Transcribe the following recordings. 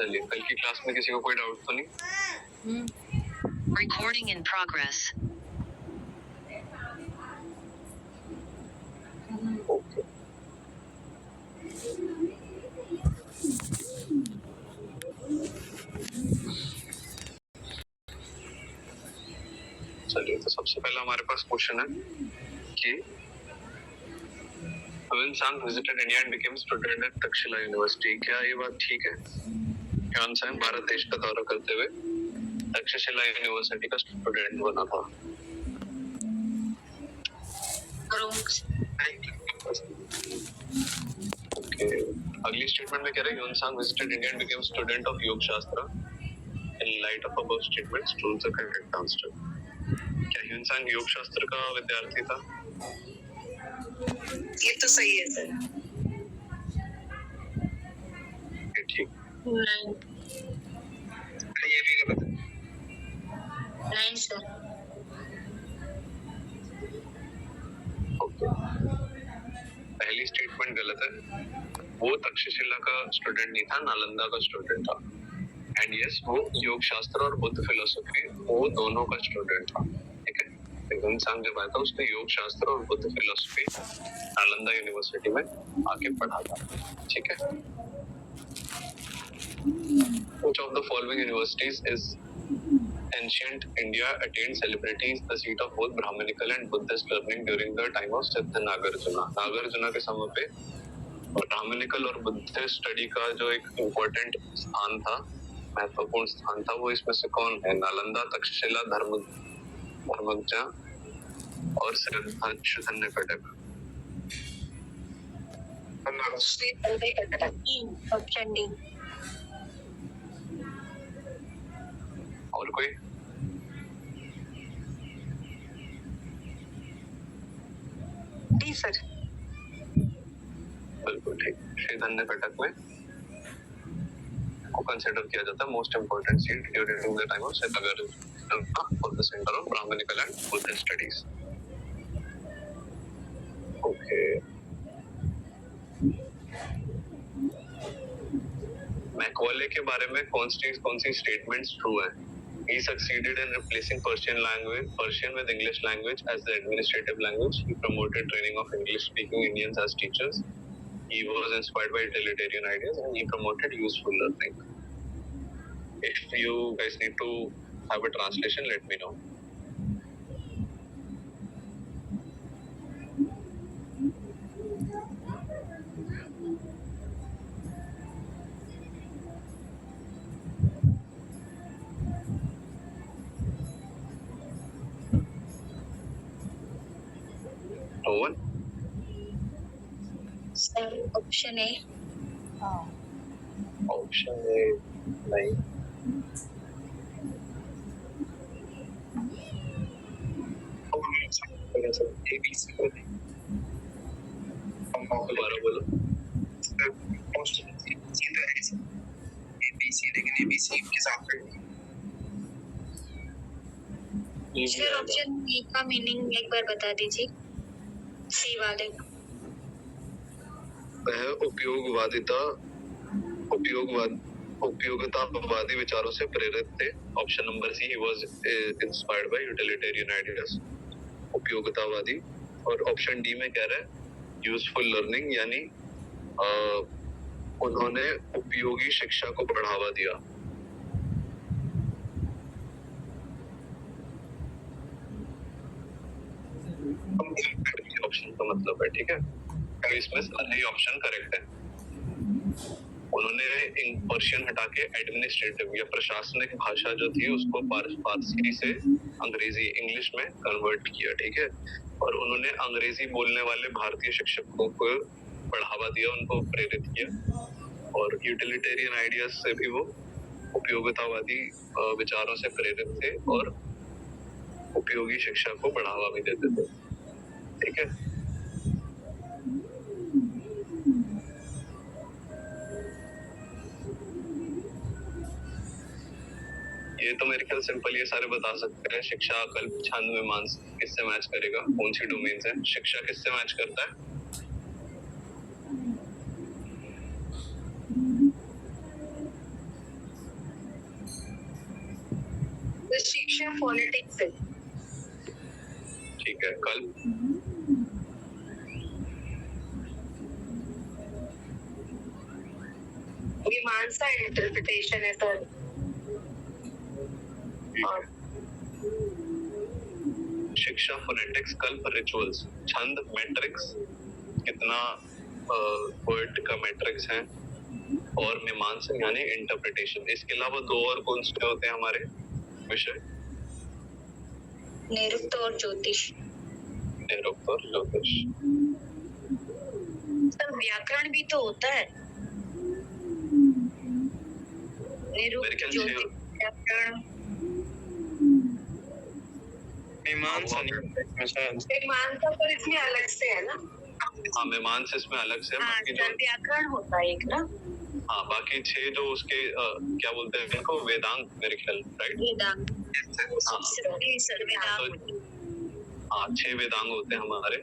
चलिए, कल की क्लास में किसी को कोई डाउट तो नहीं? Recording in progress. ओके, चलिए, तो सबसे पहला हमारे पास क्वेश्चन है कि Hyun Sang visited India and became student at Takshila University. क्या ये बात ठीक है? Hyun Sang भारत देश का दौरा करते हुए तक्षशिला यूनिवर्सिटी का स्टूडेंट बना था। ओके, अगली स्टेटमेंट में कह रहे हैं Hyun Sang visited India and became student of योग शास्त्र. In light of above statements, choose the correct answer. क्या Hyun Sang योग शास्त्र का विद्यार्थी था? ये तो सही है सर। ये ठीक। नहीं, ये भी गलत है। नहीं सर। ओके, पहली स्टेटमेंट गलत है। वो तक्षशिला का स्टूडेंट नहीं था, नालंदा का स्टूडेंट था। एंड यस, वो योग शास्त्र और बुद्ध फिलोसफी वो दोनों का स्टूडेंट था। ठीक है, Hyun Sang जब आया था उसने योग शास्त्र और बुद्ध फिलोसफी नालंदा यूनिवर्सिटी में आके पढ़ा था। ठीक है, which of the following universities is ancient India attained celebrities the seat of both Brahminical and Buddhist learning during the time of Siddha Nagarjuna? Nagarjuna के समय पे ब्राह्मणिकल और बुद्धिस्ट स्टडी का जो एक इम्पोर्टेंट स्थान था, महत्वपूर्ण स्थान था, वो इसमें से कौन है? नालंदा, तक्षशिला, धर्मज्ञ और श्रीधन्य कटक। Option D. और कोई? D sir. बिल्कुल ठीक। श्रीधन्य कटक में को कंसिडर किया जाता है most important seat during the time of Siddharth for the centre of Brahmanical and Buddhist studies. Okay, Macaulay के बारे में कौन सी स्टेटमेंट्स ट्रू है? He succeeded in replacing Persian with English language as the administrative language. He promoted training of English-speaking Indians as teachers. He was inspired by utilitarian ideas and he promoted useful learning. If you guys need to have a translation, let me know. No one? Sir option A. Option A नहीं। दोबारा बोलो। Sir option B का meaning एक बार बता दीजिए, सी वाले। वह उपयोगितावादी विचारों से प्रेरित थे। Option number C, he was inspired by utilitarian ideas, उपयोगितावादी। और ऑप्शन डी में कह रहा है यूजफुल लर्निंग, यानी उन्होंने उपयोगी शिक्षा को बढ़ावा दिया। ऑप्शन का मतलब है, ठीक है, तो इसमें सारे ही ऑप्शन करेक्ट है। उन्होंने पर्शियन हटा के एडमिनिस्ट्रेटिव या प्रशासनिक भाषा जो थी उसको फारसी से अंग्रेजी इंग्लिश में कन्वर्ट किया। ठीक है, और उन्होंने अंग्रेजी बोलने वाले भारतीय शिक्षकों को बढ़ावा दिया, उनको प्रेरित किया। और यूटिलिटेरियन आइडियाज से भी वो उपयोगितावादी विचारों से प्रेरित थे और उपयोगी शिक्षा को बढ़ावा भी देते थे। ठीक है, ये तो मेरे ख्याल सिंपल ये सारे बता सकते हैं। शिक्षा, कल्प, छंद में मांस किससे मैच करेगा? कौन सी डोमेन से? शिक्षा किससे मैच करता है? शिक्षा फोनेटिक्स से। ठीक है, कल मीमांसा इंटरप्रिटेशन है सर। और शिक्षा फोनेटिक्स, कल्प रिचुअल्स, छंद मैट्रिक्स, कितना वर्ड का मैट्रिक्स है, और मीमांसा यानी इंटरप्रिटेशन। इसके अलावा दो और कौन से होते हैं हमारे विषय? निरुक्त और ज्योतिष। निरुक्त और ज्योतिष। सर व्याकरण भी तो होता है। मेरे निरुक्त, ख्याल ज्योतिष, से व्याकरण। मीमांसा मीमांसा पर इसमें अलग से है ना? हाँ, मीमांसा इसमें अलग से है। हाँ बाकी जो सर, व्याकरण होता है एक ना। हाँ, बाकी 6 जो उसके क्या बोलते हैं इनको, वेदांग मेरे ख्याल, राइट? वेदांग। हाँ। सर वेदांग। हाँ, 6 वेदांग होते हैं हमारे।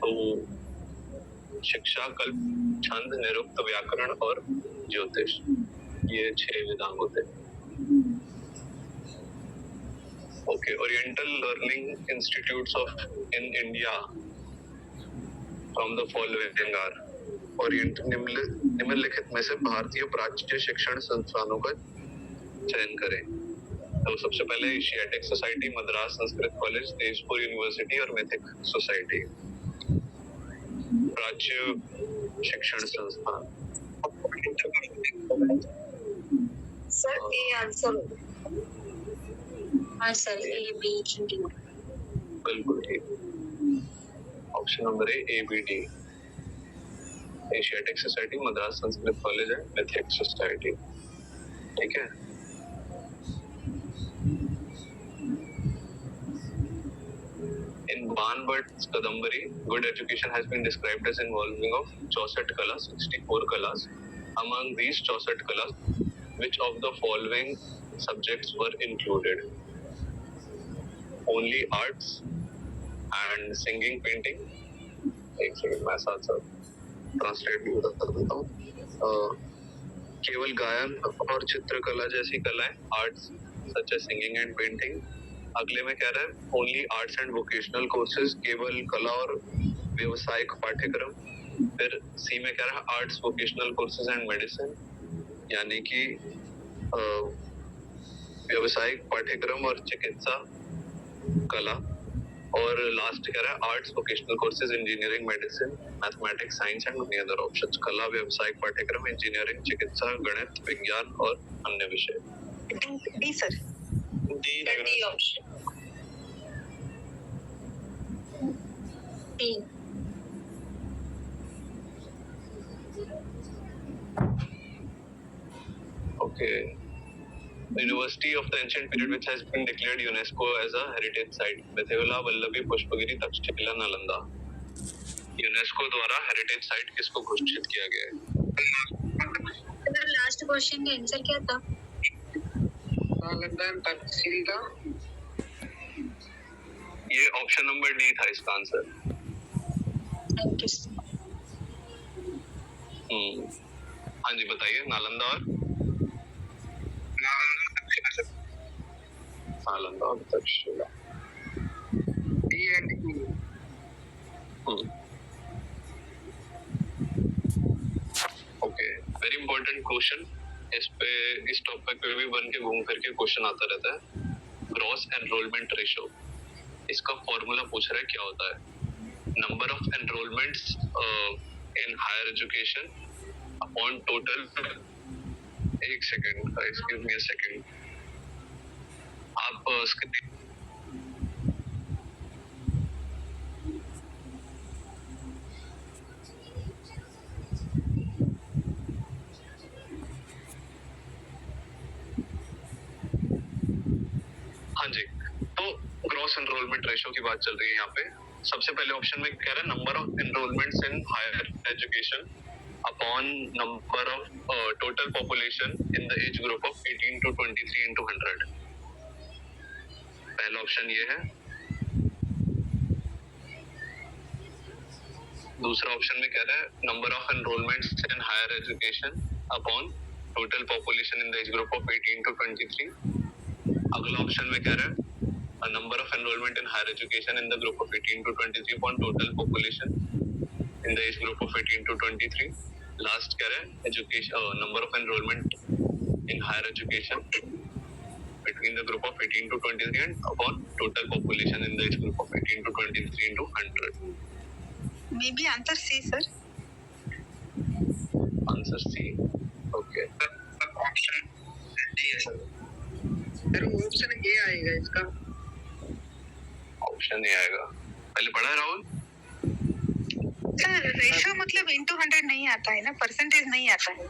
तो शिक्षा, कल्प, छंद, निरुक्त, व्याकरण और ज्योतिष, ये 6 वेदांग होते हैं। Okay, oriental learning institutes of in India from the following are. Orient निम्नलिखित में से भारतीय प्राच्य शिक्षण संस्थानों का चयन करें। तो सबसे पहले Asiatic society, Madras Sanskrit college, Tezpur university और मिथिक सोसाइटी। प्राच्य शिक्षण संस्थान। Sir A answer. हाँ सर, ए बी डी। बिल्कुल ठीक, option number A B D. Asiatic society, Madras Sanskrit college and mythic society. ठीक है। In Banbhat's Kadambari, good education has been described as involving of 64 kalas, 64 kalas. Among these 64 kalas, which of the following subjects were included? Only arts and singing, painting. एक second मैं साथ साथ translate भी बता देता हूँ। केवल गायन और चित्रकला जैसी कलाएं, arts such as singing and painting. अगले में कह रहा है only arts and vocational courses, केवल कला और व्यवसायिक पाठ्यक्रम। फिर सी में कह रहा है arts, vocational courses and medicine, यानी कि व्यवसायिक पाठ्यक्रम और चिकित्सा कला। और लास्ट कह रहा है arts, vocational courses, engineering, medicine, mathematics, science and many other options. कला, व्यवसायिक पाठ्यक्रम, इंजीनियरिंग, चिकित्सा, गणित, विज्ञान और अन्य विषय। D sir. D option. D. Okay. University of the ancient period which has been declared UNESCO as a heritage site. Mithila, Vallabhi, Pushpagiri, Takshashila, Nalanda. UNESCO द्वारा हेरिटेज साइट किसको घोषित किया गया है? लास्ट क्वेश्चन का आंसर क्या था? नालंदा, तक्षशिला। ये ऑप्शन नंबर डी था इसका आंसर। Thank you. हाँ जी, बताइए। नालंदा और नालंदा और Takshashila. D and E. Okay, very important question. इस टॉपिक पे भी बन के घूम फिर के क्वेश्चन आता रहता है। ग्रॉस एनरोलमेंट रेशो, इसका फॉर्मूला पूछ रहा है, क्या होता है? Number of enrolments in higher education upon total. एक second guys, give me a second. आप स्क्रीन हाँ जी, तो ग्रॉस एनरोलमेंट रेशो की बात चल रही है यहाँ पे। सबसे पहले ऑप्शन में कह रहा है number of enrolments in higher education upon number of total population in the age group of 18 to 23 into 100। पहला ऑप्शन ये है। दूसरा ऑप्शन में कह रहा है number of enrolments in higher education upon total population in the age group of 18 to 23। अगला option में कह रहा है number of enrolment in higher education in the group of 18 to 23 upon total population in the age group of 18 to 23. Last कह रहा है education number of enrolment in higher education between the group of 18 to 23 and upon total population in the age group of 18 to 23 into 100. Maybe answer C, sir. Answer C. Okay. Option D है sir. फिर option A आएगा इसका. Option A आएगा. पहले पढ़ा है Rahul? Sir ratio मतलब into 100 नहीं आता है ना, परसेंटेज नहीं आता है.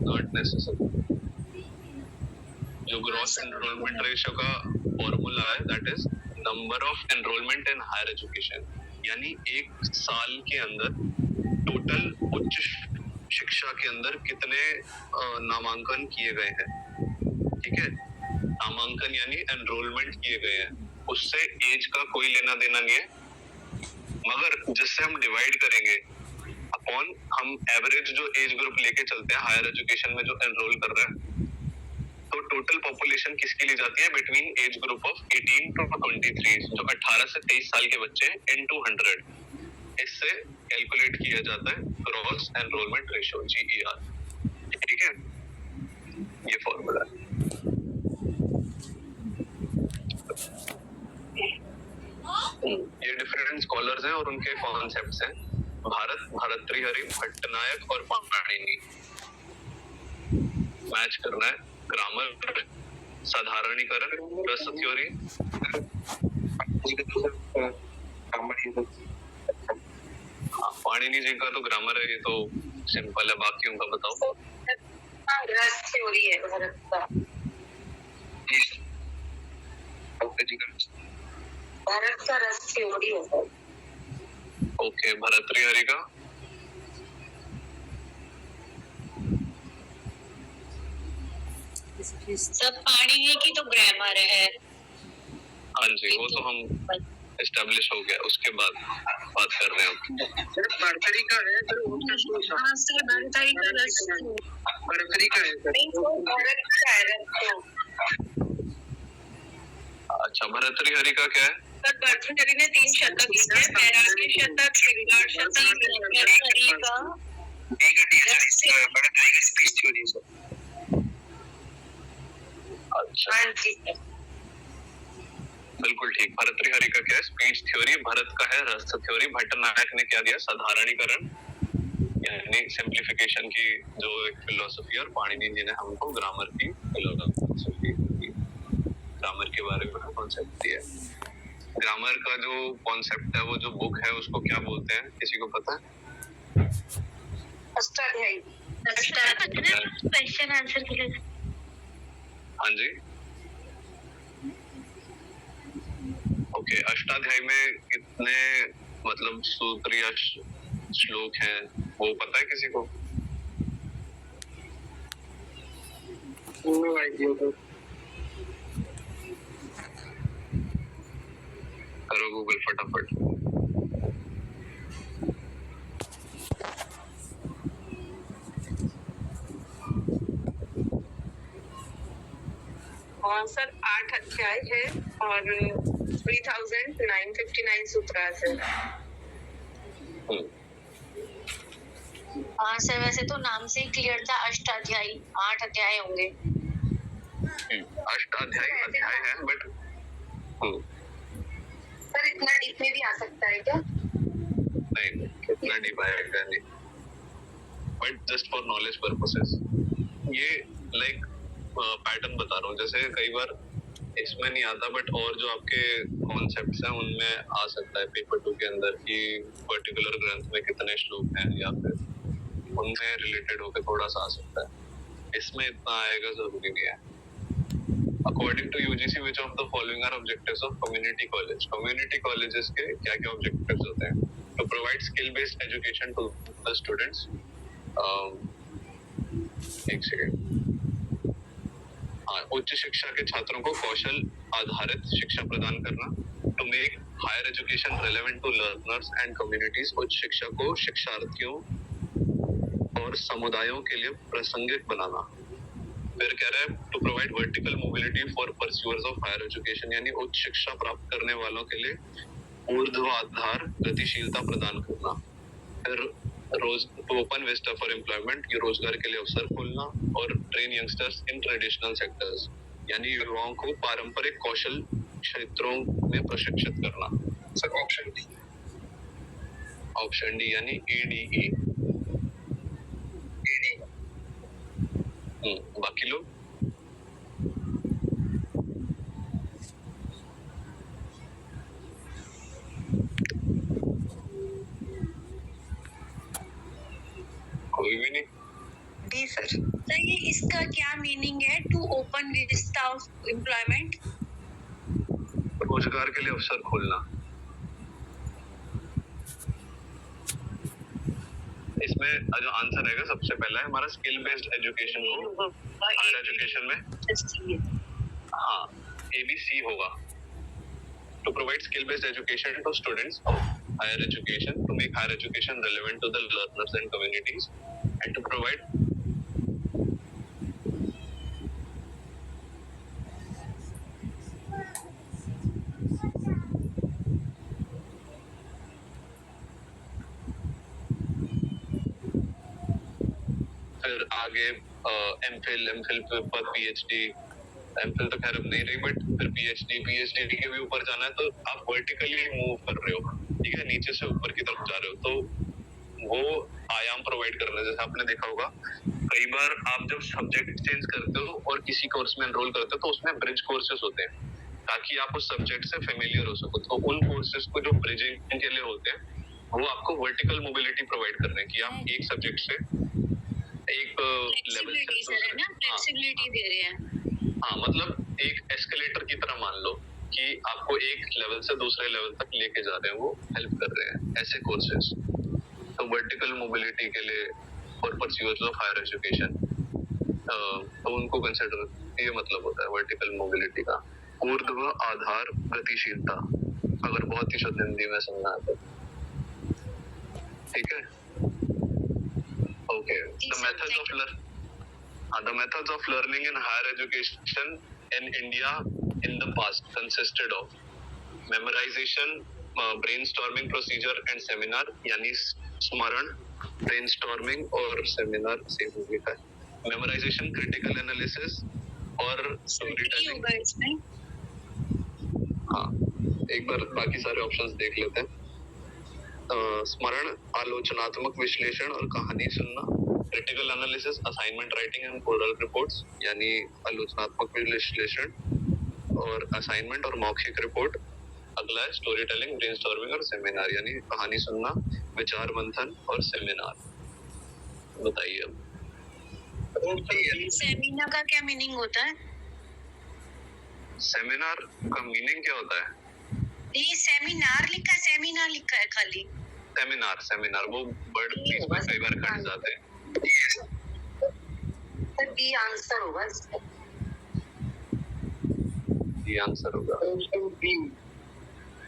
Not necessary. जो ग्रॉस एनरोलमेंट रेशियो का फॉर्मूला है that is number of enrolment in higher education, यानी एक साल के अंदर टोटल उच्च शिक्षा के अंदर कितने नामांकन किए गए हैं. ठीक है, नामांकन यानी एनरोलमेंट किए गए हैं, उससे एज का कोई लेना देना नहीं है, मगर जिससे हम डिवाइड करेंगे अपॉन हम एवरेज जो एज ग्रुप लेके चलते हैं हायर एजुकेशन में जो एनरोल कर रहे हैं, तो टोटल पॉपुलेशन किसकी ली जाती है between as group of 18 to 23, जो 18 से 23 साल के बच्चे हैं इनटू 100. इससे कैलकुलेट किया जाता है ग्रॉस एनरोलमेंट रेशियो GER. ठीक है, ये फॉर्मूला है. ये डिफरेंट स्कॉलर्स हैं और उनके कॉन्सेप्ट्स हैं. भर्तृहरि, भट्टनायक और पाणिनि. मैच करना है ग्रामर, साधारणीकरण, रस थ्योरी. पाणिनि जी का तो ग्रामर है, ये तो सिंपल है. बाकियों का बताओ. रस थ्योरी है भारत का. भारत का रस थ्योरी है. ओके, भर्तृहरि का सब पाणिनि की तो ग्रामर है. हाँ जी, वो तो हम एस्टेब्लिश हो गया, उसके बाद बात कर रहे हैं. सर भर्तरी का है सर. हाँ सर, भर्तरी का रस. भर्तरी का है सर. भारत का है रस. अच्छा, भर्तृहरि का क्या है? सर भर्तृहरि ने 3 शतक लिखे, 82 शतक, श्रृंगार शतक, भर्तृहरि का भर्तरी की स्पीच थ्योरी सर. अच्छा, हाँ जी बिल्कुल ठीक. भर्तृहरि का क्या है? Speech theory. भरत का है रस थ्योरी. भट्टनायक ने क्या दिया? साधारणीकरण यानी सिंप्लीफिकेशन की जो एक फिलोसफी, और पाणिनि जी ने हमको ग्रामर की फिलोसफी, ग्रामर के बारे में कॉन्सेप्ट दिया. ग्रामर का जो कॉन्सेप्ट है, वो जो बुक है उसको क्या बोलते हैं, किसी को पता है? अष्टाध्यायी. क्वेश्चन आंसर के लिए. हाँ जी, ओके. अष्टाध्यायी में कितने मतलब सूत्र या श्लोक हैं, वो पता है किसी को? करो गूगल फटाफट. हाँ सर, 8 अध्याय है और 3959 सूत्र है. हाँ सर, वैसे तो नाम से ही क्लियर था, अष्टाध्यायी. 8 अध्याय होंगे. अष्टाध्यायी अध्याय है, बट सर इतना डीप में भी आ सकता है क्या? नहीं, कितना डीप आएगा नहीं, but just for knowledge purposes. ये लाइक पैटर्न बता रहा हूँ. जैसे कई बार इसमें नहीं आता, बट और जो आपके कॉन्सेप्ट्स हैं उनमें आ सकता है पेपर 2 के अंदर कि पर्टिकुलर ग्रंथ में कितने श्लोक हैं, या फिर उनमें रिलेटेड होकर थोड़ा सा आ सकता है. इसमें इतना आएगा जरूरी नहीं है. According to UGC, which of the following are objectives of community college? Community colleges के क्या क्या objectives होते हैं? To provide skill-based education to the students. एक सेकेंड. हाँ, उच्च शिक्षा के छात्रों को कौशल आधारित शिक्षा प्रदान करना. To make higher education relevant to learners and communities, उच्च शिक्षा को शिक्षार्थियों और समुदायों के लिए प्रासंगिक बनाना। फिर कह रहा है to provide vertical mobility for pursuers of higher education, यानी उच्च शिक्षा प्राप्त करने वालों के लिए ऊर्ध्वाधर गतिशीलता प्रदान करना। फिर रोज to open vista for employment, ये रोजगार के लिए अवसर खोलना। और train youngsters in traditional sectors, यानी युवाओं को पारंपरिक कौशल क्षेत्रों में प्रशिक्षित करना। Sir option D. Option D यानी ADE। बाकी लोग कोई भी नहीं। D sir. सर ये इसका क्या मीनिंग है, to open vista of employment? रोजगार के लिए अवसर खोलना। इसमें जो आंसर रहेगा सबसे पहला है हमारा स्किल बेस्ड एजुकेशन को हायर एजुकेशन में, हाँ ABC होगा। To provide skill based education to students of higher education, to make higher education relevant to the learners and communities, and to provide फिर आगे एमफिल पर PhD, एमफिल तो खैर अब नहीं रही, बट फिर PhD के भी ऊपर जाना है तो आप वर्टिकली मूव कर रहे हो, ठीक है, नीचे से ऊपर की तरफ जा रहे हो, तो वो आयाम प्रोवाइड करना है। जैसे आपने देखा होगा कई बार आप जब सब्जेक्ट चेंज करते हो और किसी कोर्स में एनरोल करते हो तो उसमें ब्रिज कोर्सेज होते हैं ताकि आप उस सब्जेक्ट से फेमिलियर हो सको। तो उन कोर्सेज को जो ब्रिजिंग के लिए होते हैं वो आपको वर्टिकल मोबिलिटी प्रोवाइड कर रहे हैं कि आप एक सब्जेक्ट से एक लेवल से सर है ना, फ्लेक्सिबिलिटी दे रहे हैं। हाँ, मतलब एक एस्केलेटर की तरह मान लो कि आपको एक लेवल से दूसरे लेवल तक लेके जा रहे हैं, वो हेल्प कर रहे हैं ऐसे कोर्सेज। तो वर्टिकल मोबिलिटी के लिए और परस्यूअर्स ऑफ हायर एजुकेशन, तो उनको कंसिडर, ये मतलब होता है वर्टिकल मोबिलिटी का। ऊर्ध्व आधार गतिशीलता, अगर बहुत ही शुद्ध हिंदी में समझना है तो, ठीक है। Okay, the methods of learning in higher education in India in the past consisted of memorization, brainstorming procedure and seminar, यानी स्मरण, brainstorming और seminar सेम हो गया है। memorization, critical analysis और storytelling होगा इसमें। हाँ, एक बार बाकी सारे ऑप्शंस देख लेते हैं। स्मरण, आलोचनात्मक विश्लेषण और कहानी सुनना। Critical analysis, assignment writing and oral reports, यानी आलोचनात्मक विश्लेषण और असाइनमेंट और मौखिक रिपोर्ट। अगला है स्टोरी टेलिंग, ब्रेनस्टॉर्मिंग और सेमिनार, यानी कहानी सुनना, विचार मंथन और सेमिनार। बताइए अब सेमिनार का क्या मीनिंग होता है? सेमिनार का मीनिंग क्या होता है? ये सेमिनार लिखा, सेमिनार लिखा है खाली। सेमिनार वो वर्ड पीस में कई बार कट जाते हैं। सर बी आंसर होगा इसका। ये आंसर होगा।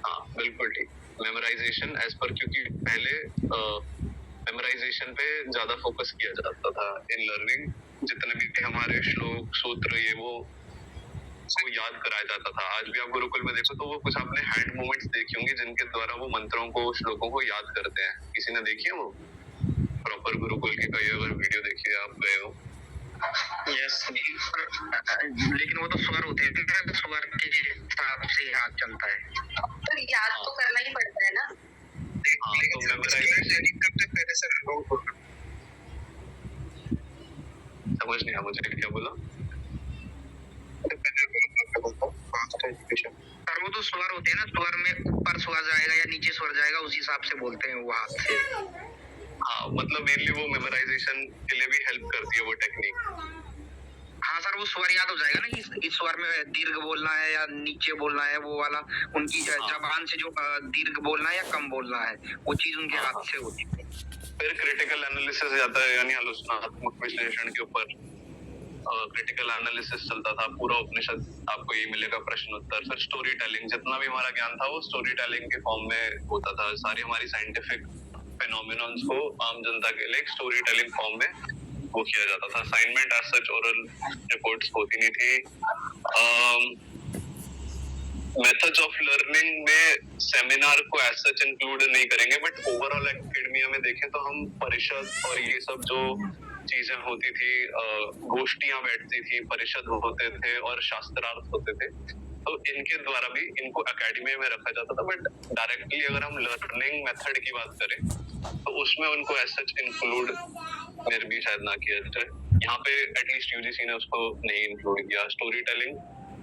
हाँ बिल्कुल ठीक। मेमोराइजेशन एज पर, क्योंकि पहले मेमोराइजेशन पे ज्यादा फोकस किया जाता था इन लर्निंग। जितने भी हमारे श्लोक सूत्र ये वो को याद कराया जाता था। आज भी आप गुरुकुल में देखो तो वो कुछ आपने हैंड मूवमेंट्स देखी होंगी जिनके द्वारा वो मंत्रों को, श्लोकों को याद करते हैं। किसी ने देखी है वो प्रॉपर गुरुकुल की? कोई अगर वीडियो देखी है, आप गए हो? यस, लेकिन वो तो स्वर होते हैं, स्वर के हिसाब से याद चलता है। तो याद तो करना ही पड़ता है ना। तो मेमोराइजेशन सबसे पहले सर समझ नहीं आया मुझे क्या बोला। सर वो तो स्वर होते हैं ना, स्वर में ऊपर स्वर जाएगा या नीचे स्वर जाएगा, उस हिसाब से बोलते हैं वो हाथ से। हाँ, मतलब मेनली वो मेमोराइजेशन के लिए भी हेल्प करती है वो टेक्निक। हाँ सर, वो स्वर याद हो जाएगा ना कि इस स्वर में दीर्घ बोलना है या नीचे बोलना है, वो वाला उनकी जबान से जो दीर्घ बोलना है या कम बोलना है, वो चीज उनके हाथ से होती है। फिर क्रिटिकल एनालिसिस जाता है, यानी आलोचनात्मक विश्लेषण के ऊपर। क्रिटिकल एनालिसिस चलता था, पूरा उपनिषद आपको ये मिलेगा, प्रश्न उत्तर, फिर स्टोरी टेलिंग, जितना भी हमारा ज्ञान था वो स्टोरी टेलिंग के फॉर्म में होता था। सारी हमारी साइंटिफिक फेनोमेनॉन्स को आम जनता के लिए एक स्टोरी टेलिंग फॉर्म में वो किया जाता था। Assignment as such oral reports होती नहीं थी। मेथड्स ऑफ लर्निंग में सेमिनार को एज सच इंक्लूड नहीं करेंगे, बट ओवरऑल एकेडमिया में देखें तो हम परिषद और ये सब जो चीजें होती थी, गोष्ठियां बैठती थी, परिषद होते थे और शास्त्रार्थ होते थे, तो इनके द्वारा भी इनको एकेडमी में रखा जाता था। बट डायरेक्टली अगर हम लर्निंग मेथड की बात करें तो उसमें उनको एज सच इंक्लूड मेरे भी शायद ना किया जाए। यहाँ पे एटलीस्ट यूजीसी ने उसको नहीं इंक्लूड किया। स्टोरी टेलिंग,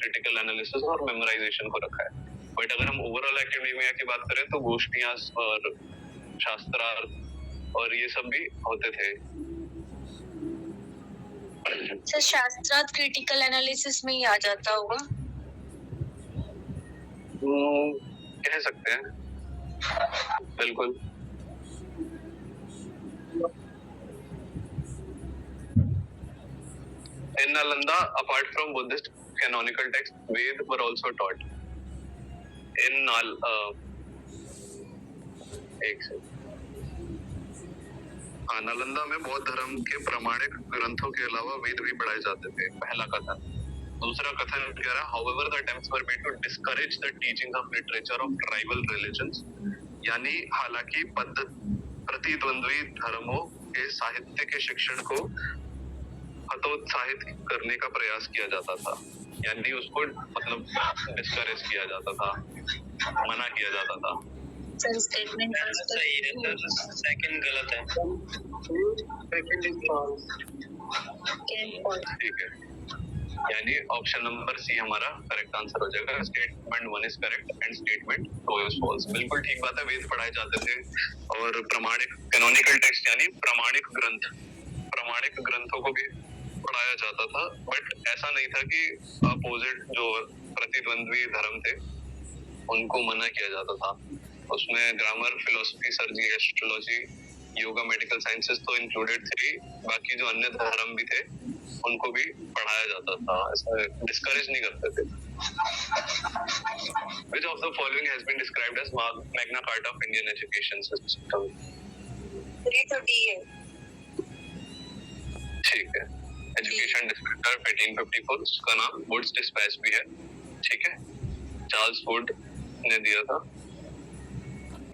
क्रिटिकल एनालिसिस और मेमोराइजेशन को रखा है। बट अगर हम ओवरऑल एकेडमिया की बात करें तो गोष्ठियां और शास्त्रार्थ और ये सब भी होते थे। सर शास्त्रार्थ क्रिटिकल एनालिसिस में ही आ जाता होगा। कह सकते हैं, बिल्कुल। In Nalanda, apart from Buddhist canonical texts, Ved were also taught. In Nalanda में बौद्ध धर्म के प्रामाणिक ग्रंथों के अलावा वेद भी पढ़ाए जाते थे, पहला कथन। दूसरा कथन कह रहा, however the attempts were made to discourage the teaching of literature of tribal religions, यानी हालांकि प्रतिद्वंद्वी धर्मों के साहित्य के शिक्षण को हतोत्साहित करने का प्रयास किया जाता था, यानी उसको मतलब डिस्करेज किया जाता था, मना किया जाता था। स्टेटमेंट सही है सर, सेकंड गलत है। ठीक है, यानी ऑप्शन नंबर सी हमारा करेक्ट आंसर हो जाएगा। Statement 1 is correct and statement 2 is false. बिल्कुल ठीक बात है, वेद पढ़ाए जाते थे और प्रमाणिक कैनोनिकल टेक्स्ट यानी प्रमाणिक ग्रंथों को भी पढ़ाया जाता था। बट ऐसा नहीं था कि अपोजिट जो प्रतिद्वंद्वी धर्म थे उनको मना किया जाता था। उसमें grammar, philosophy, surgery, astrology, yoga, medical sciences तो इंक्लूडेड थे। बाकी जो अन्य धर्म भी थे उनको भी पढ़ाया जाता था, ऐसा डिस्करेज नहीं करते थे। Which of the following has been described as Magna Carta of Indian education system? 338 ठीक है, एजुकेशन डिस्क्रिप्टर 1854, उसका नाम वुड्स डिस्पैच भी है। ठीक है, चार्ल्स वुड ने दिया था।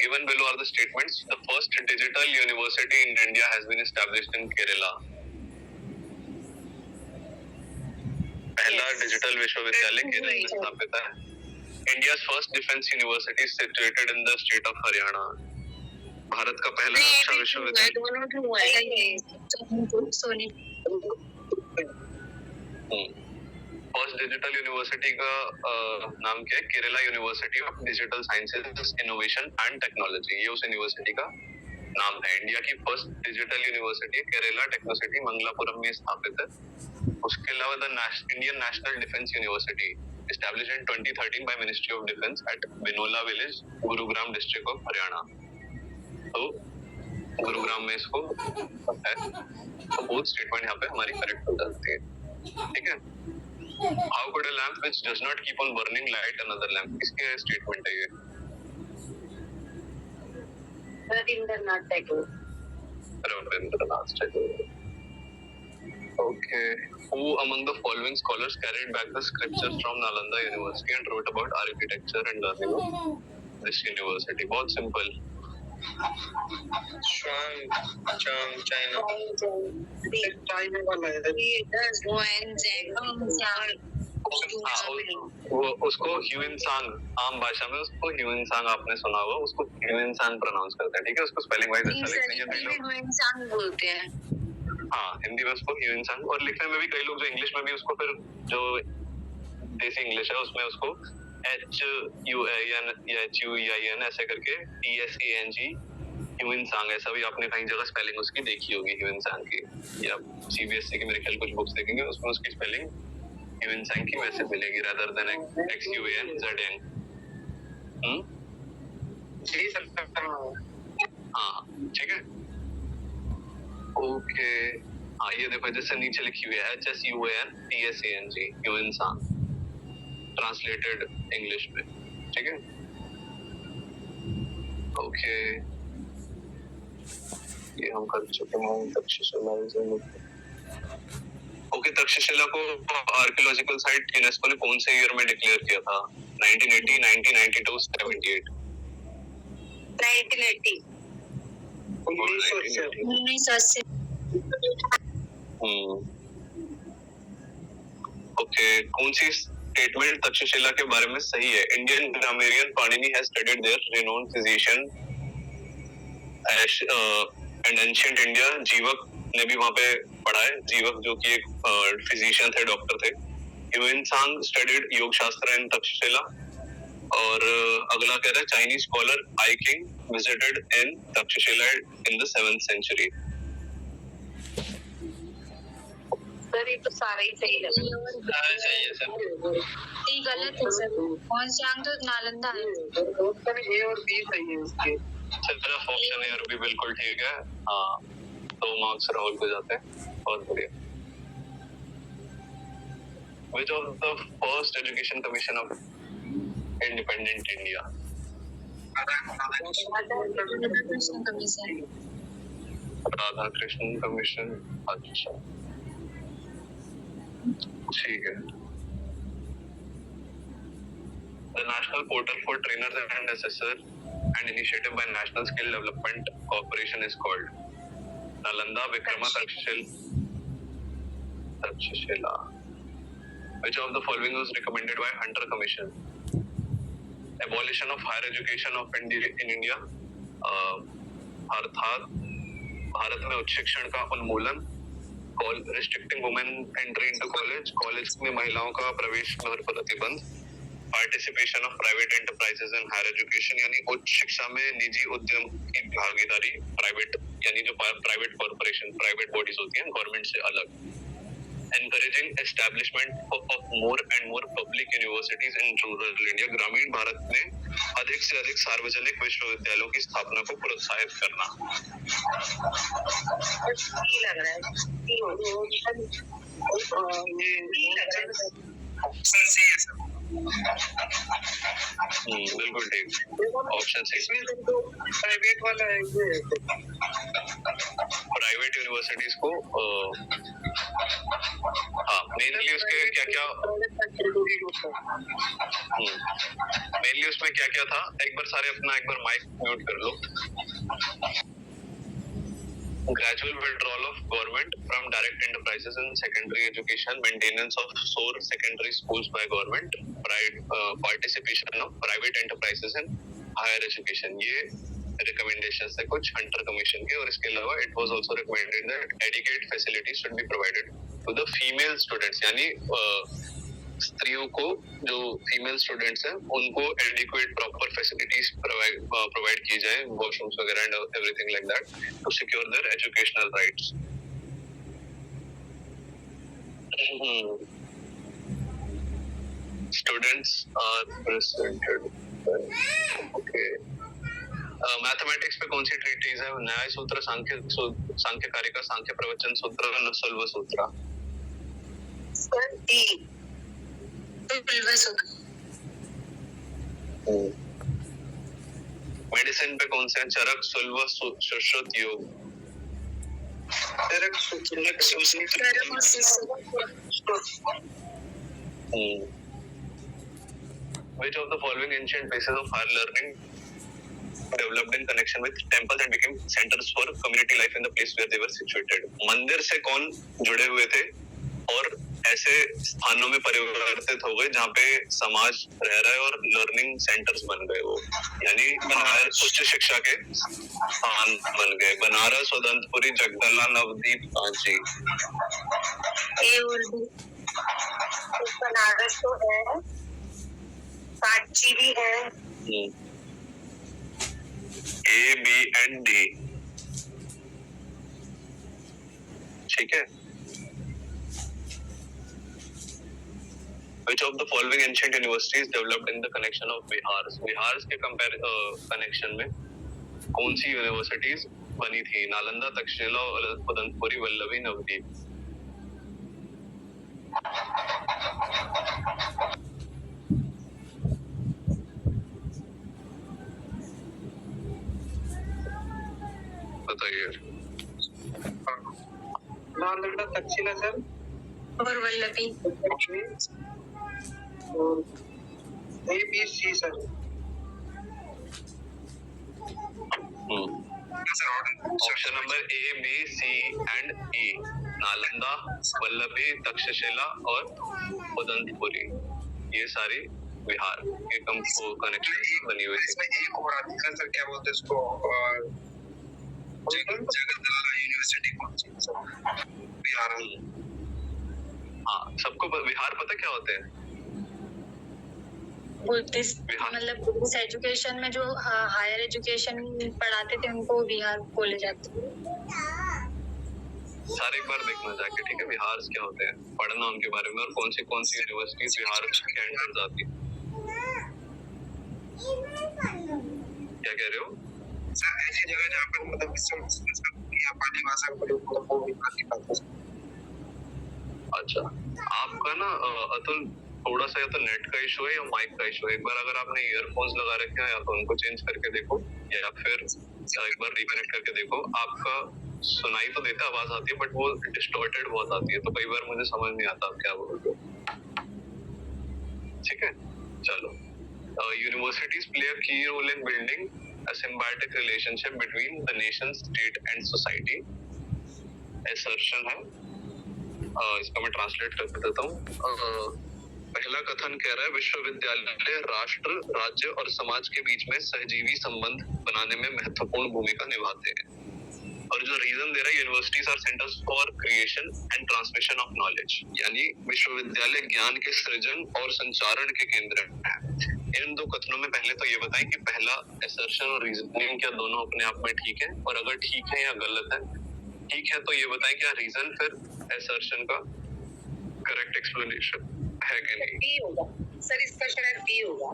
Given below are the statements. The first digital university in India has been established in Kerala. पहला डिजिटल विश्वविद्यालय केरल में स्थापित है। India's first defense university is situated in the state of Haryana. Bharat का पहला रक्षा विश्वविद्यालय फर्स्ट डिजिटल यूनिवर्सिटी का नाम क्या है? Kerala university of digital sciences, innovation and technology, ये उस यूनिवर्सिटी का नाम है। इंडिया की first digital university Kerala Technocity Mangalapuram में स्थापित है। उसके अलावा the Indian national defence university established in 2013 by Ministry of Defence at Binola village, Gurugram district of Haryana. तो गुरुग्राम में इसको है, तो बोथ स्टेटमेंट यहाँ पे हमारी करेक्ट हो जाती है। ठीक है, How could a lamp which does not keep on burning light another lamp? किसके स्टेटमेंट है ये? Rabindranath Tagore. Rabindranath Tagore. Okay. Who among the following scholars carried back the scriptures from Nalanda University and wrote about architecture and learning of this university? बहुत simple. China वाला वो उसको ह्यूइनसांग, आम भाषा में उसको ह्यूइनसांग आपने सुना होगा, उसको ह्यूइनसांग प्रोनाउंस करते हैं। ठीक है, उसको स्पेलिंग वाइज ऐसा लिखते हैं कई लोग, बोलते हैं। हाँ हिंदी में उसको ह्यूइनसांग, और लिखने में भी कई लोग जो इंग्लिश में भी उसको फिर जो देसी इंग्लिश है उसमें उसको HUAN या HUEIN ऐसे करके TSANG ह्यूइनसांग, ऐसा भी आपने कहीं जगह स्पेलिंग उसकी देखी होगी ह्यूइनसांग की, या CBSE की मेरे ख्याल कुछ बुक्स देखेंगे उसमें उसकी स्पेलिंग ह्यूइनसांग की वैसे मिलेगी rather than XUANZANG। हाँ ठीक है, ओके। हाँ ये देखो जैसे नीचे लिखी हुई है HSUANTSANG, ह्यूमनसांग, ट्रांसलेटेड इंग्लिश में, ठीक है। ओके ये हम कर चुके हैं तक्षशिला। ओके तक्षशिला को आर्कियोलॉजिकल साइट यूनेस्को ने कौन से ईयर में डिक्लेयर किया था? 1980, 1992, 78? 1980 1980। ओके कौन सी स्टेटमेंट तक्षशिला के बारे में सही है? Indian grammarian Panini has studied their renowned physician and ancient India. Jivaka ने भी वहां पे पढ़ा है, जीवक जो कि एक फिजिशियन थे, डॉक्टर थे। ह्यूमनसांग स्टडीड योग शास्त्र इन तक्षशिला। और अगला कह रहा है Chinese scholar I king visited in Takshashila in the 7th century। Sir ये तो सारा ही सही लग रहा है। सही है सर। ये गलत है सर, होनचांग तो नालंदा है। सर ए और बी सही है इसके। सिर्फ ऑप्शन ए और बी बिल्कुल ठीक है। हाँ 2 मार्क्स राहुल को जाते हैं, बहुत बढ़िया। Which of the first education commission of independent India? Krishna commission. Radha Krishna commission. अच्छा ठीक है। The National Portal for Trainers and Assessors, an initiative by National Skill Development Corporation, is called Nalanda, Vikrama, Takshashila. Which of the following was recommended by Hunter Commission? Abolition of higher education of India in India, अर्थात भारत में उच्च शिक्षण का उन्मूलन, restricting women entry into college, college में महिलाओं का प्रवेश पर प्रतिबंध, participation of private enterprises in higher education यानी उच्च शिक्षा में निजी उद्यम की भागीदारी, प्राइवेट यानी जो प्राइवेट कॉर्पोरेशन, प्राइवेट बॉडीज होती हैं गवर्नमेंट से अलग, encouraging establishment of more and more public universities in rural India, ग्रामीण भारत में अधिक से अधिक सार्वजनिक विश्वविद्यालयों की स्थापना को प्रोत्साहित करना। सी लग रहा है। बिल्कुल ठीक, ऑप्शन सी। प्राइवेट वाला है ये। प्राइवेट यूनिवर्सिटीज को हाँ मेनली उसके क्या क्या मेनली उसमें क्या क्या था, एक बार सारे अपना एक बार माइक म्यूट कर लो। Gradual withdrawal of government from direct enterprises in secondary education, maintenance of sole secondary schools by government, participation of private enterprises in higher education, ये recommendations है कुछ हंटर कमीशन के। और इसके अलावा it was also recommended that adequate facilities should be provided to the female students, यानी स्त्रियों को जो फीमेल स्टूडेंट्स हैं उनको एडिक्वेट प्रॉपर फैसिलिटीज प्रोवाइड की जाए, वॉशरूम्स वगैरह and everything like that to secure their educational rights. Students are presented. Okay mathematics पे कौन सी ट्रीटीज है? न्याय सूत्र, सांख्य कारिका, सांख्य प्रवचन सूत्र, सल्व सूत्र। Sir D. मेडिसिन पे कौन से? चरक, सुलभ, सुश्रुत, योग। Which of the following ancient places of higher learning developed in connection with temples and became centers for community life in the place where they were situated? मंदिर से कौन जुड़े हुए थे और ऐसे स्थानों में परिवर्तित हो गए जहाँ पे समाज रह रहा है और लर्निंग सेंटर्स बन गए वो, यानी उच्च शिक्षा के स्थान बन गए? बनारस, उदंतपुरी, जगदला, नवदीप, कांची। बनारस तो है, कांची भी है। ए, बी एंड डी, ठीक है। Which of the following ancient universities developed in the connection of Bihars? Bihar के कंपेयर कनेक्शन में कौन सी यूनिवर्सिटीज बनी थी? नालंदा, तक्षशिला, उदंतपुरी, वल्लभी, नवदीप। बताइए। नालंदा, तक्षशिला सर, और वल्लभी। और ABC sir. Option number A, B, C and E, Nalanda, Vallabhi, Takshashila और उदंतपुरी, ये सारी बिहार के कनेक्शन बनी हुई थी। इसमें एक और आती है सर, क्या बोलते हैं उसको, जगतलाल यूनिवर्सिटी कौन सी सर? बिहार। हाँ, सबको बिहार पता क्या होते हैं? बुद्धिस्ट, बिहार। मतलब बुद्धिस्ट एजुकेशन में जो हायर एजुकेशन पढ़ाते थे उनको बिहार बोले जाते थे। सारे एक बार देखना जाके, ठीक है? बिहार क्या होते हैं, पढ़ना उनके बारे में, और कौन सी यूनिवर्सिटी बिहार के अंडर आती है। क्या कह रहे हो सर? ऐसी जगह जहाँ पर मतलब पाली भाषा को लोग वो भी पाते हैं। अच्छा, आपका ना अतुल थोड़ा सा या तो नेट का इशू है या माइक का इशू है। एक बार अगर आपने ईयरफोन्स लगा रखे हैं या तो उनको चेंज करके देखो, या फिर एक बार रिकनेक्ट करके देखो। आपका सुनाई तो देता, आवाज आती है, बट वो डिस्टॉर्टेड बहुत आती है, तो कई बार मुझे समझ नहीं आता आप क्या बोल रहे हो। ठीक है, चलो। Universities play a key role in building a symbiotic relationship between the nation, state and society. Assertion है, इसका मैं ट्रांसलेट कर देता हूँ। पहला कथन कह रहा है, विश्वविद्यालय राष्ट्र, राज्य और समाज के बीच में सहजीवी संबंध बनाने में महत्वपूर्ण भूमिका निभाते हैं। और जो रीजन दे रहा है, universities are centres for creation and transmission of knowledge, यानी विश्वविद्यालय ज्ञान के सृजन और संचारण के केंद्र है। इन दो कथनों में पहले तो ये बताएं कि पहला असर्शन और रीजनिंग क्या दोनों अपने आप में ठीक है, और अगर ठीक है या गलत है। ठीक है तो ये बताएं क्या रीजन फिर असर्शन का करेक्ट एक्सप्लेनेशन है कि नहीं? बी होगा सर, इसका शायद बी होगा।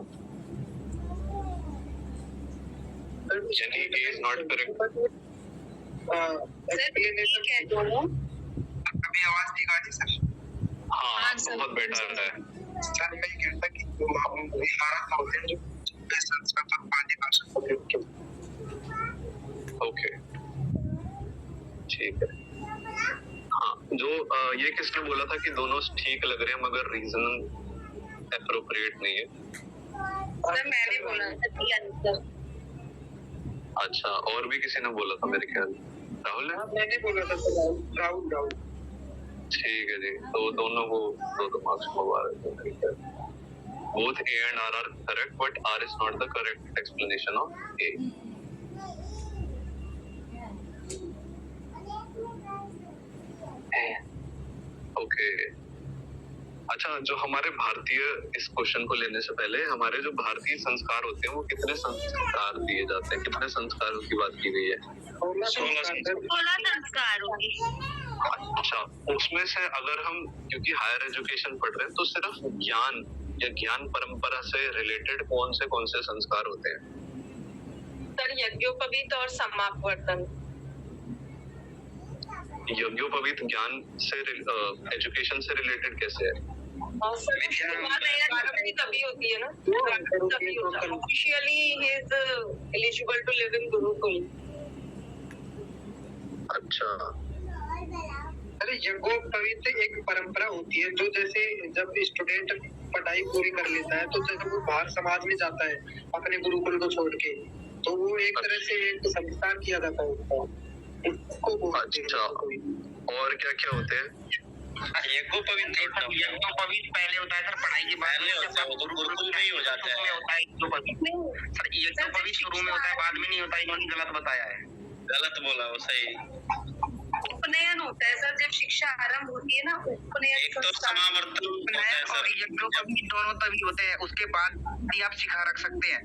यानी ए इज नॉट करेक्ट। सर ठीक है दोनों। अभी आवाज ठीक आ रही सर? हाँ, बहुत बेटर है। सर मैं ये कहता कि बिहार होते हैं जो संस्कृत और पाली भाषा को लेकर। ओके, ठीक है। हाँ, जो ये किसने बोला था कि दोनों ठीक लग रहे हैं मगर रीजन एप्रोप्रिएट नहीं है? सर मैंने बोला था डी आंसर। अच्छा, और भी किसी ने बोला था मेरे ख्याल? राहुल ने? मैंने बोला था सर, राहुल। ठीक है जी, तो दोनों को दो मार्क्स मंगवा रहे थे। Both A and R are correct, but R is not the correct explanation of A. Okay, अच्छा, जो हमारे भारतीय, इस क्वेश्चन को लेने से पहले हमारे जो भारतीय संस्कार होते हैं वो कितने संस्कार दिए जाते हैं? कितने संस्कारों की बात की गई है? 16 संस्कार होंगे। अच्छा, उसमें से अगर हम, क्योंकि हायर एजुकेशन पढ़ रहे हैं, तो सिर्फ ज्ञान या ज्ञान परंपरा से रिलेटेड कौन से संस्कार होते हैं? सर यज्ञोपवीत और समापवर्तन। यज्ञोपवीत ज्ञान से एजुकेशन से रिलेटेड कैसे है? तभी होती है ना, तभी होता है। Officially he is eligible to live in gurukul. अच्छा, अरे यज्ञोपवीत एक परंपरा होती है जो, जैसे जब स्टूडेंट पढ़ाई पूरी कर लेता है तो जब वो बाहर समाज में जाता है अपने गुरुकुल को छोड़ के, तो वो एक तरह से एक संस्कार किया जाता है उसको। अच्छा, और क्या क्या होते हैं? यज्ञोपवीत पहले होता है सर, पढ़ाई के बाद गुरुकुल में ही हो जाता है। सर यज्ञोपवीत शुरू में होता है, बाद में नहीं होता है, इन्होंने गलत बताया है। गलत बोला वो, सही। उपनयन होता है सर, जब शिक्षा आरंभ होती है ना, उपनयन। एक तो समावर्तन होता है और सर। यज्ञोपवीत दोनों तभी होते हैं, उसके बाद भी आप शिखा रख सकते हैं।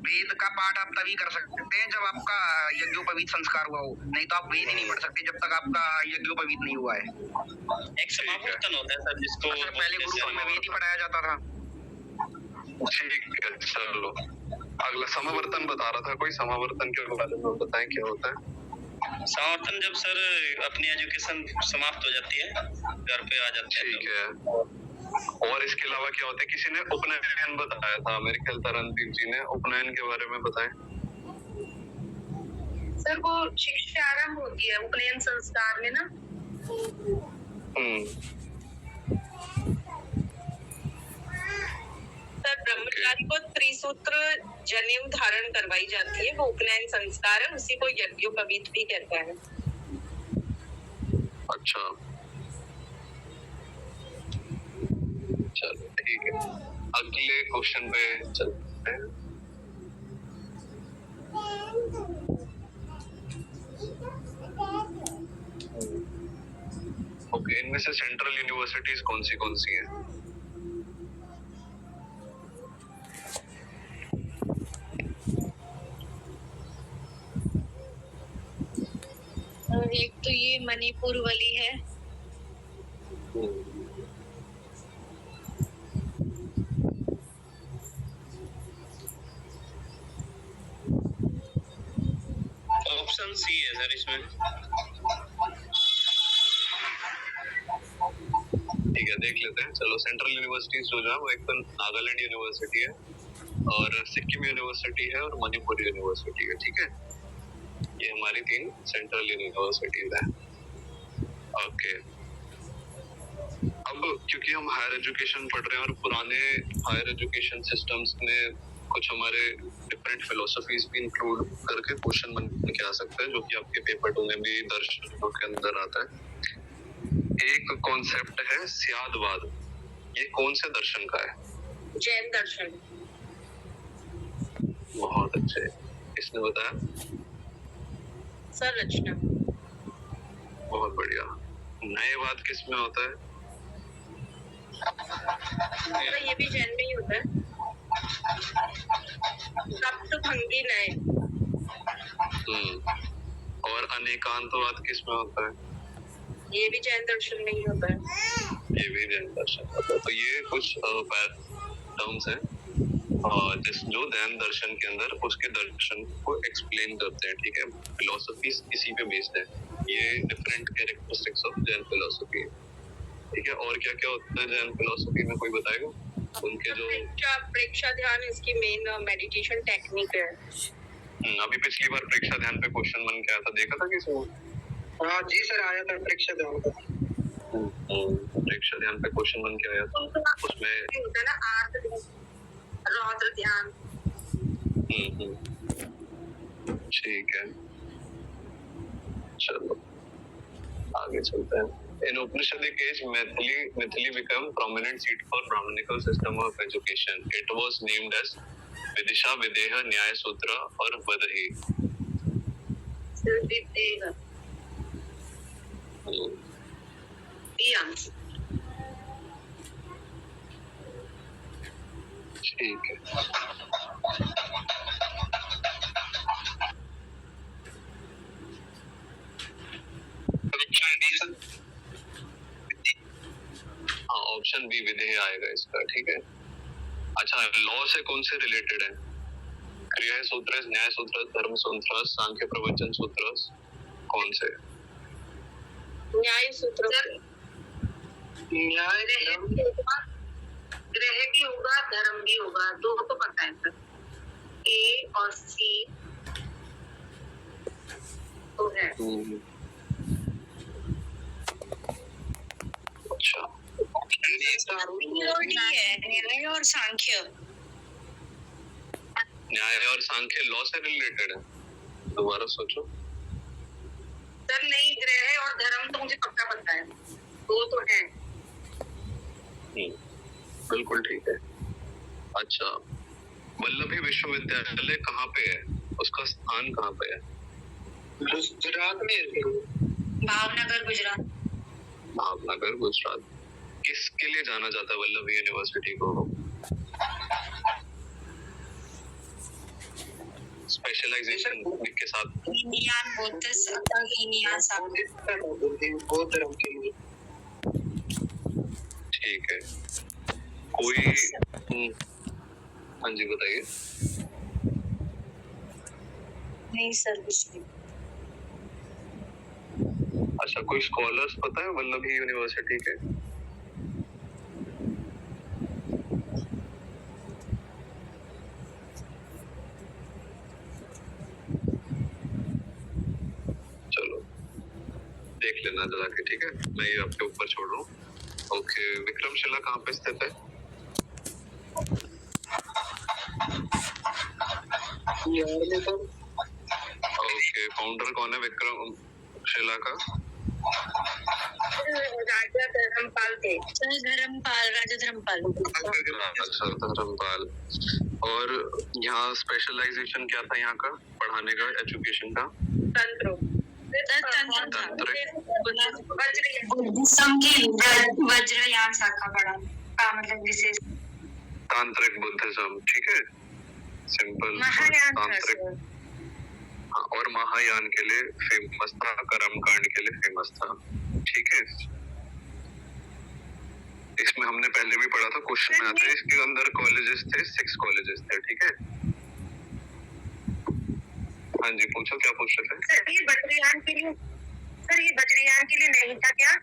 वेद का पाठ आप तभी कर सकते हैं जब आपका यज्ञोपवीत संस्कार हुआ हो, नहीं तो आप वेद ही नहीं पढ़ सकते जब तक आपका यज्ञोपवीत नहीं हुआ है। एक समावर्तन होता है सर, जिसको पहले गुरुकुल में वेद ही पढ़ाया जाता था। ठीक है, चलो अगला समावर्तन बता रहा था कोई, समावर्तन के बारे में बताएं क्या होता है? समर्थन जब सर अपनी एजुकेशन समाप्त हो जाती है, घर पे आ जाते हैं ठीक है। और इसके अलावा क्या होता है? किसी ने उपनयन बताया था, मेरे ख्याल तरनदीप जी ने उपनयन के बारे में बताया। सर वो शिक्षा आरंभ होती है उपनयन संस्कार में ना। सर ब्रह्मचारी को त्रिसूत्र जनेऊ धारण करवाई जाती है, वो उपनयन संस्कार है, उसी को यज्ञोपवीत भी कहते हैं। अच्छा, चलो ठीक है, अगले क्वेश्चन पे चलते हैं। ओके, इनमें से सेंट्रल यूनिवर्सिटीज कौन सी हैं? एक तो ये मणिपुर वाली है, ऑप्शन सी है सर इसमें। ठीक है, देख लेते हैं। चलो, सेंट्रल यूनिवर्सिटीज जो है वो एक तो नागालैंड यूनिवर्सिटी है और सिक्किम यूनिवर्सिटी है और मणिपुर यूनिवर्सिटी है। ठीक है, ये हमारी 3 सेंट्रल यूनिवर्सिटीज हैं। ओके, अब क्योंकि हम हायर एजुकेशन पढ़ रहे हैं और पुराने हायर एजुकेशन सिस्टम्स में कुछ हमारे डिफरेंट फिलोसफीज भी इंक्लूड करके क्वेश्चन बन के आ सकते हैं, जो कि आपके पेपर 2 में भी दर्शनों के अंदर आता है। एक कॉन्सेप्ट है स्यादवाद, ये कौन से दर्शन का है? जैन दर्शन। बहुत अच्छे, किसने बताया? सर रचना। बहुत बढ़िया। न्यायवाद किस में होता है? सर ये भी जैन में ही होता है। सप्तभंगी न्याय। और अनेकांतवाद किस में होता है? ये भी जैन दर्शन में ही होता है। ये भी जैन दर्शन होता है। तो ये कुछ टर्म्स हैं जो जैन दर्शन के अंदर उसके दर्शन को एक्सप्लेन करते हैं। ठीक है, फिलोसफीज इसी पे बेस्ड है, ये different characteristics of Jain philosophy है। ठीक है, और क्या क्या होता है जैन फिलोसफी में, कोई बताएगा? उनके जो प्रेक्षा ध्यान इसकी मेन मेडिटेशन टेक्निक है। अभी पिछली बार प्रेक्षा ध्यान पे क्वेश्चन बन के आया था, देखा था किसी ने? हाँ जी सर, आया था प्रेक्षा ध्यान का। प्रेक्षा ध्यान पे क्वेश्चन बन के आया था, उसमें होता है ना आर्द्र रौद्र ध्यान। ठीक है, चलो आगे चलते हैं। In Upanishadic age, Maithili became prominent seat for Brahmanical system of education. It was named as Vidisha, Videha, Nyaya Sutra और Vadahi. ठीक है, हाँ, ऑप्शन बी विधेय आएगा इसका। ठीक है, अच्छा, लॉ से कौन से रिलेटेड है? क्रिया सूत्र, न्याय सूत्र, धर्म सूत्र, सांख्य प्रवचन सूत्र, कौन से? न्याय सूत्र। न्याय ग्रह भी होगा, धर्म भी होगा, दो तो पता है सर। ए और सी तो है। अच्छा, न्याय और सांख्य। न्याय और सांख्य लॉ से रिलेटेड है? दोबारा सोचो। सर नहीं, ग्रह और धर्म तो मुझे पक्का पता है, दो तो है। बिल्कुल ठीक है। अच्छा, वल्लभी विश्वविद्यालय कहाँ पे है? उसका स्थान कहाँ पे है? गुजरात में है। भावनगर गुजरात। भावनगर गुजरात। किसके लिए जाना जाता है वल्लभी यूनिवर्सिटी को? स्पेशलाइजेशन के साथ। बौद्ध धर्म के लिए। ठीक है, कोई हाँ जी बताइए। नहीं सर, कुछ नहीं। अच्छा, कोई स्कॉलर्स पता है वल्लभी यूनिवर्सिटी के? चलो देख लेना जरा के, ठीक है, मैं ये आपके ऊपर छोड़ रहा हूँ। ओके, विक्रमशिला कहाँ पे स्थित है? ओके, फाउंडर कौन है विक्रमशिला का? राजा धर्मपाल थे। राजा धर्मपाल। अच्छा, धर्मपाल। और यहाँ स्पेशलाइजेशन क्या था यहाँ का पढ़ाने का, एजुकेशन का? तंत्र वज्रयान शाखा पढ़ा का मतलब विशेष तांत्रिक बुद्धिज्म, ठीक है, सिंपल महायान था तांत्रिक। सर। हाँ, और महायान के लिए फेमस था, कर्मकांड के लिए फेमस था, ठीक है। इसमें हमने पहले भी पढ़ा था, क्वेश्चन में आता है, इसके अंदर कॉलेजेस थे, 6 कॉलेजेस थे, ठीक है। हाँ जी, पूछो, क्या पूछ रहे थे? सर ये वज्रयान के लिए नहीं था क्या?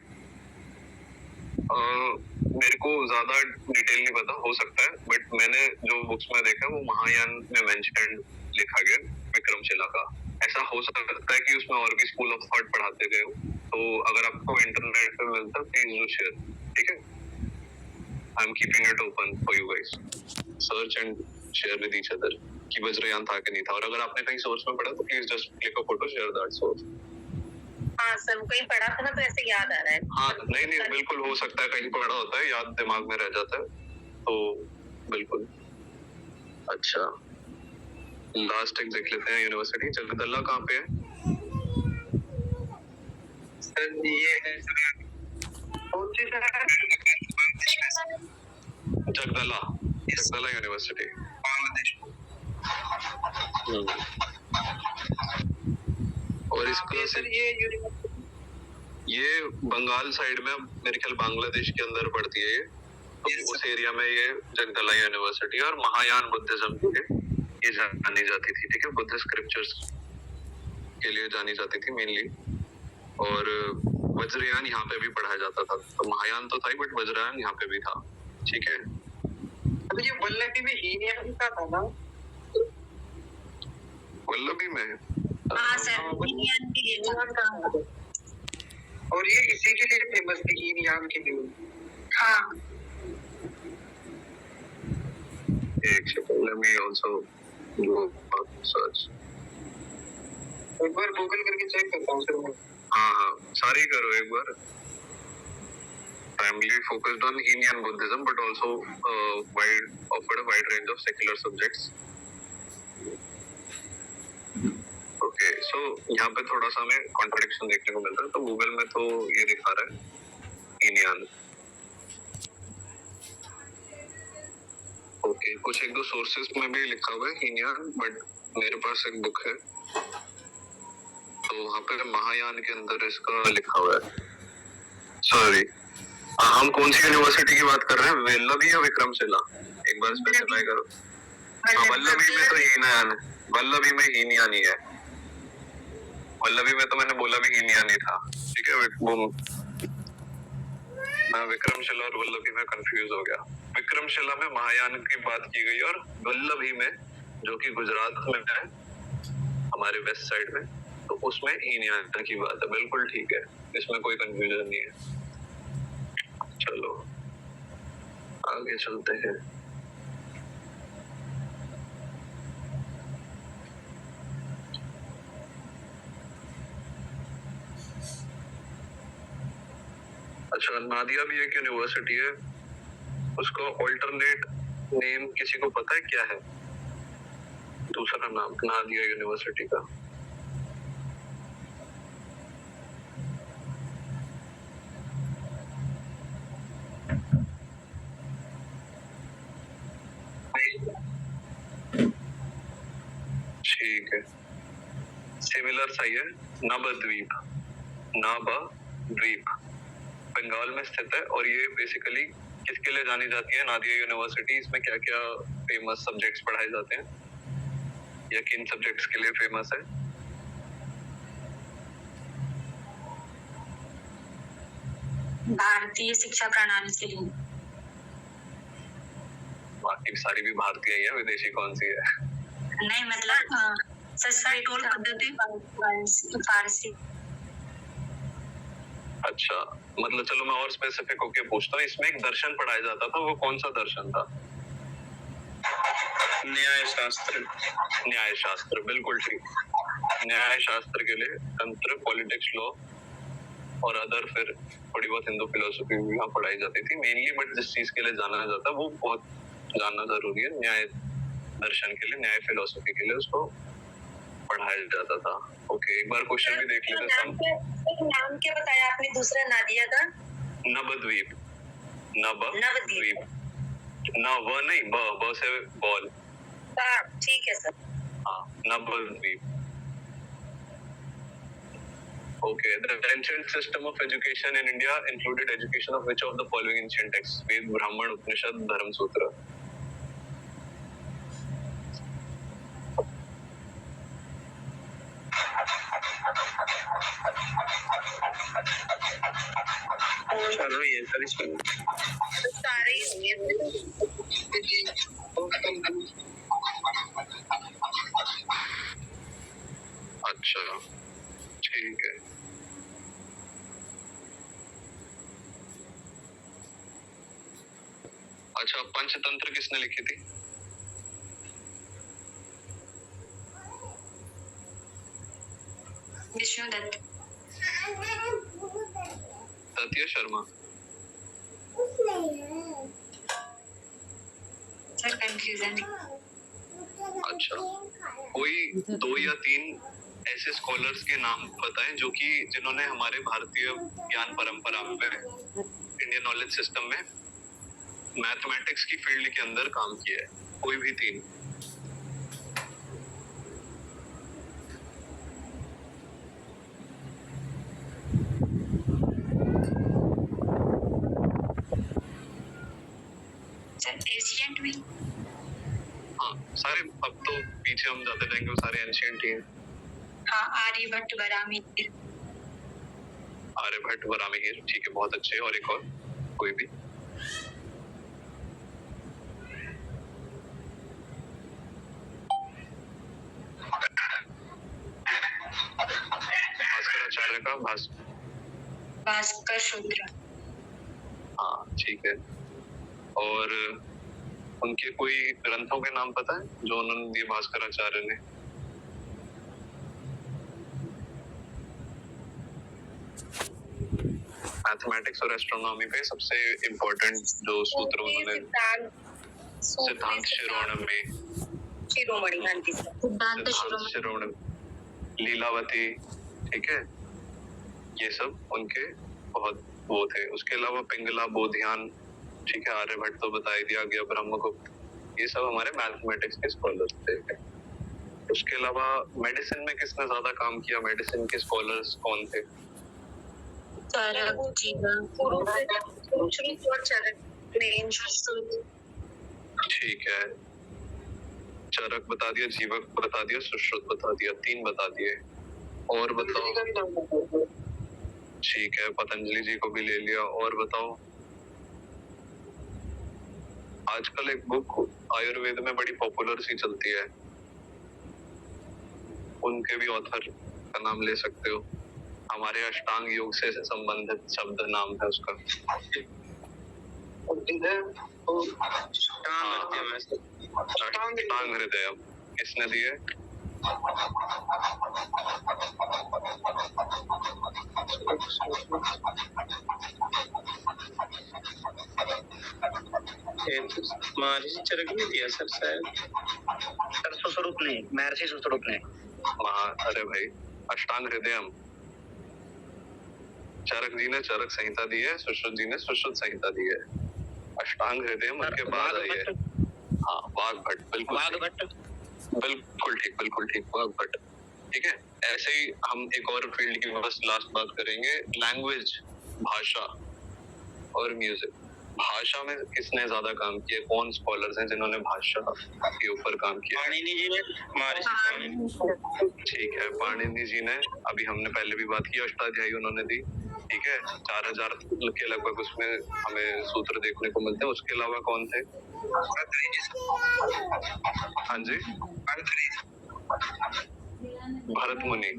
मेरे को ज्यादा डिटेल नहीं पता, हो सकता है, बट मैंने जो बुक्स में देखा वो महायान में मेंशन लिखा गया विक्रमशिला का। ऐसा हो सकता है कि उसमें और भी स्कूल ऑफ थॉट पढ़ाते गए हो, तो अगर आपको इंटरनेट पे मिलता प्लीज डू शेयर, ठीक है। I am keeping it open for you guys, search and share with each other कि वज्रयान था कि नहीं था। और अगर आपने कहीं सोर्स में पढ़ा तो please just click a photo, share that source. हाँ सर, वो कहीं पढ़ा था ना, तो ऐसे याद आ रहा है। हाँ, नहीं बिल्कुल हो सकता है, कहीं पढ़ा होता है, याद दिमाग में रह जाता है, तो बिल्कुल। अच्छा, लास्ट एक देख लेते हैं, यूनिवर्सिटी जगदला कहाँ पे है? सर ये है कौन सी जगदला यूनिवर्सिटी, बांग्लादेश। और इसका सर ये बंगाल साइड में, मेरे ख्याल बांग्लादेश के अंदर पड़ती है ये, तो उस एरिया में ये जगदला यूनिवर्सिटी। और महायान बुद्धिज्म के लिए ये जानी जाती थी, ठीक है, बुद्ध स्क्रिप्चर्स के लिए जानी जाती थी मेनली। और वज्रयान यहाँ पे भी पढ़ाया जाता था, तो महायान तो था ही, बट वज्रयान यहाँ पे भी था, ठीक है। तो ये वल्लभी में हीनयान का था ना? वल्लभी में? हाँ सर, हीनयान के लिए। और ये इसी के लिए फेमस थी, हीनयान के लिए। हाँ, एक second, let me also do search. एक बार गूगल करके चेक करता हूँ सर मैं। हाँ, सारी करो एक बार। Primarily focused on Henian Buddhism, but also offered a wide range of secular subjects. Okay, so यहाँ पे थोड़ा सा हमें contradiction देखने को मिलता है, तो Google में तो ये दिखा रहा है Henian. Okay, कुछ एक दो sources में भी लिखा हुआ है Henian, but मेरे पास एक book है, तो वहाँ पे महायान के अंदर इसका लिखा हुआ है। Sorry. हम कौन सी यूनिवर्सिटी की बात कर रहे हैं, वल्लभी या विक्रमशिला? एक बार स्पेसिफाई करो। वल्लभी में तो हीनयान है, वल्लभी में हीनयान ही है। वल्लभी में तो मैंने बोला भी हीनयान ही था, ठीक है। वो मैं विक्रमशिला और वल्लभी में कंफ्यूज हो गया। विक्रमशिला में महायान की बात की गई, और वल्लभी में, जो कि गुजरात में है, हमारे वेस्ट साइड में, तो उसमें हीनयान की बात है। बिल्कुल ठीक है, इसमें कोई कंफ्यूजन नहीं है। चलो आगे चलते हैं। अच्छा, नादिया भी एक यूनिवर्सिटी है, उसको ऑल्टरनेट नेम किसी को पता है क्या है? दूसरा नाम नादिया यूनिवर्सिटी का। ठीक है, सिमिलर सही है, नवद्वीप, नवद्वीप बंगाल में स्थित है। और ये बेसिकली किसके लिए जानी जाती है नादिया यूनिवर्सिटी? इसमें क्या क्या फेमस सब्जेक्ट्स पढ़ाए जाते हैं, या किन सब्जेक्ट्स के लिए फेमस है? भारतीय शिक्षा प्रणाली के लिए। बाकी सारी भी भारतीय ही है, विदेशी कौन सी है? नहीं मतलब संस्कृत पद्धति फारसी। अच्छा, मतलब चलो मैं और स्पेसिफिक होके पूछता हूँ, इसमें एक दर्शन पढ़ाया जाता था, वो कौन सा दर्शन था? न्याय शास्त्र। न्याय शास्त्र, बिल्कुल ठीक। न्याय शास्त्र के लिए तंत्र, पॉलिटिक्स, लॉ और अदर फिर थोड़ी बहुत हिंदू फिलोसफी भी यहाँ पढ़ाई जाती थी मेनली, बट जिस चीज के लिए जाना जाता है वो बहुत जानना जरूरी है। न्याय दर्शन के लिए, न्याय फिलोसफी के लिए उसको पढ़ाया जाता था। ओके, एक बार क्वेश्चन भी देख लेते हैं। नाम क्या बताया आपने दूसरा नादिया का? नवद्वीप। नवद्वीप। नव नहीं, ब से बॉल। ठीक है सर। हाँ, Nabadwip. Okay, the ancient system of education in India included education of which of the following ancient texts? Ved, Brahman, Upanishad, Dharma Sutra. चलो ये सर इसमें सारे ही होंगे। अच्छा, ठीक है। अच्छा, पंचतंत्र किसने लिखी थी? विष्णुदत्त। सत्य शर्मा। Sir confusion. अच्छा, कोई 2 या 3 ऐसे स्कॉलर्स के नाम बताएं जो कि जिन्होंने हमारे भारतीय ज्ञान परंपरा में, इंडियन नॉलेज सिस्टम में मैथमेटिक्स की फील्ड के अंदर काम किया है। कोई भी 3। सर एशियंट में। हाँ, सारे अब तो पीछे हम जाते जाएंगे, वो सारे एंशिएंट ही हैं। हाँ, आर्यभट्ट, बरामीर। आर्यभट्ट, बरामीर, ठीक है, बहुत अच्छे। और एक और कोई भी? भास्कराचार्य का भास्कर शूद्र। हाँ, ठीक है। और उनके कोई ग्रंथों के नाम पता है जो उन्होंने दिए भास्कराचार्य ने? मैथमेटिक्स और एस्ट्रोनॉमी पे सबसे इम्पोर्टेंट जो सूत्र उन्होंने, सिद्धांत शिरोमणि, हाँ जी सर। सिद्धांत शिरोमणि, लीलावती, ठीक है, ये सब उनके बहुत वो थे। उसके अलावा पिंगला, बोधियान, ठीक है, आर्यभट्ट तो बता ही दिया गया, ब्रह्मगुप्त, ये सब हमारे मैथमेटिक्स के स्कॉलर्स थे। उसके अलावा मेडिसिन में किसने ज्यादा काम किया? मेडिसिन के स्कॉलर्स कौन थे? ठीक है, चरक बता दिया, जीवक बता दिया, सुश्रुत बता दिया, 3 बता दिए। और बताओ। ठीक है, पतंजलि जी को भी ले लिया। और बताओ, आजकल एक बुक आयुर्वेद में बड़ी पॉपुलर सी चलती है, उनके भी ऑथर का नाम ले सकते हो। हमारे अष्टांग योग से संबंधित शब्द नाम है उसका। अष्टांग हृदय किसने दिए? महर्षि चरक ने दिया सर शायद। सर सुश्रुत ने, महर्षि सुश्रुत ने। अरे भाई, अष्टांग हृदय चरक जी ने चरक संहिता दी है, सुश्रुत जी ने सुश्रुत संहिता दी है। अष्टांग हृदय उनके बाद आई है। हाँ, वाग्भट, बिल्कुल वाग्भट, बिल्कुल ठीक, बिल्कुल ठीक, वाग्भट। ठीक है, ऐसे ही हम एक और फील्ड की बस लास्ट बात करेंगे, लैंग्वेज, भाषा और म्यूजिक। भाषा में किसने ज्यादा काम किया? कौन स्कॉलर्स हैं जिन्होंने भाषा के ऊपर काम किया? पाणिनि जी ने, महर्षि। ठीक है, पाणिनि जी ने, अभी हमने पहले भी बात की, अष्टाध्यायी उन्होंने दी। ठीक है, 4000 के लगभग उसमें हमें सूत्र देखने को मिलते हैं। उसके अलावा कौन थे? हाँ जी, भरत मुनि,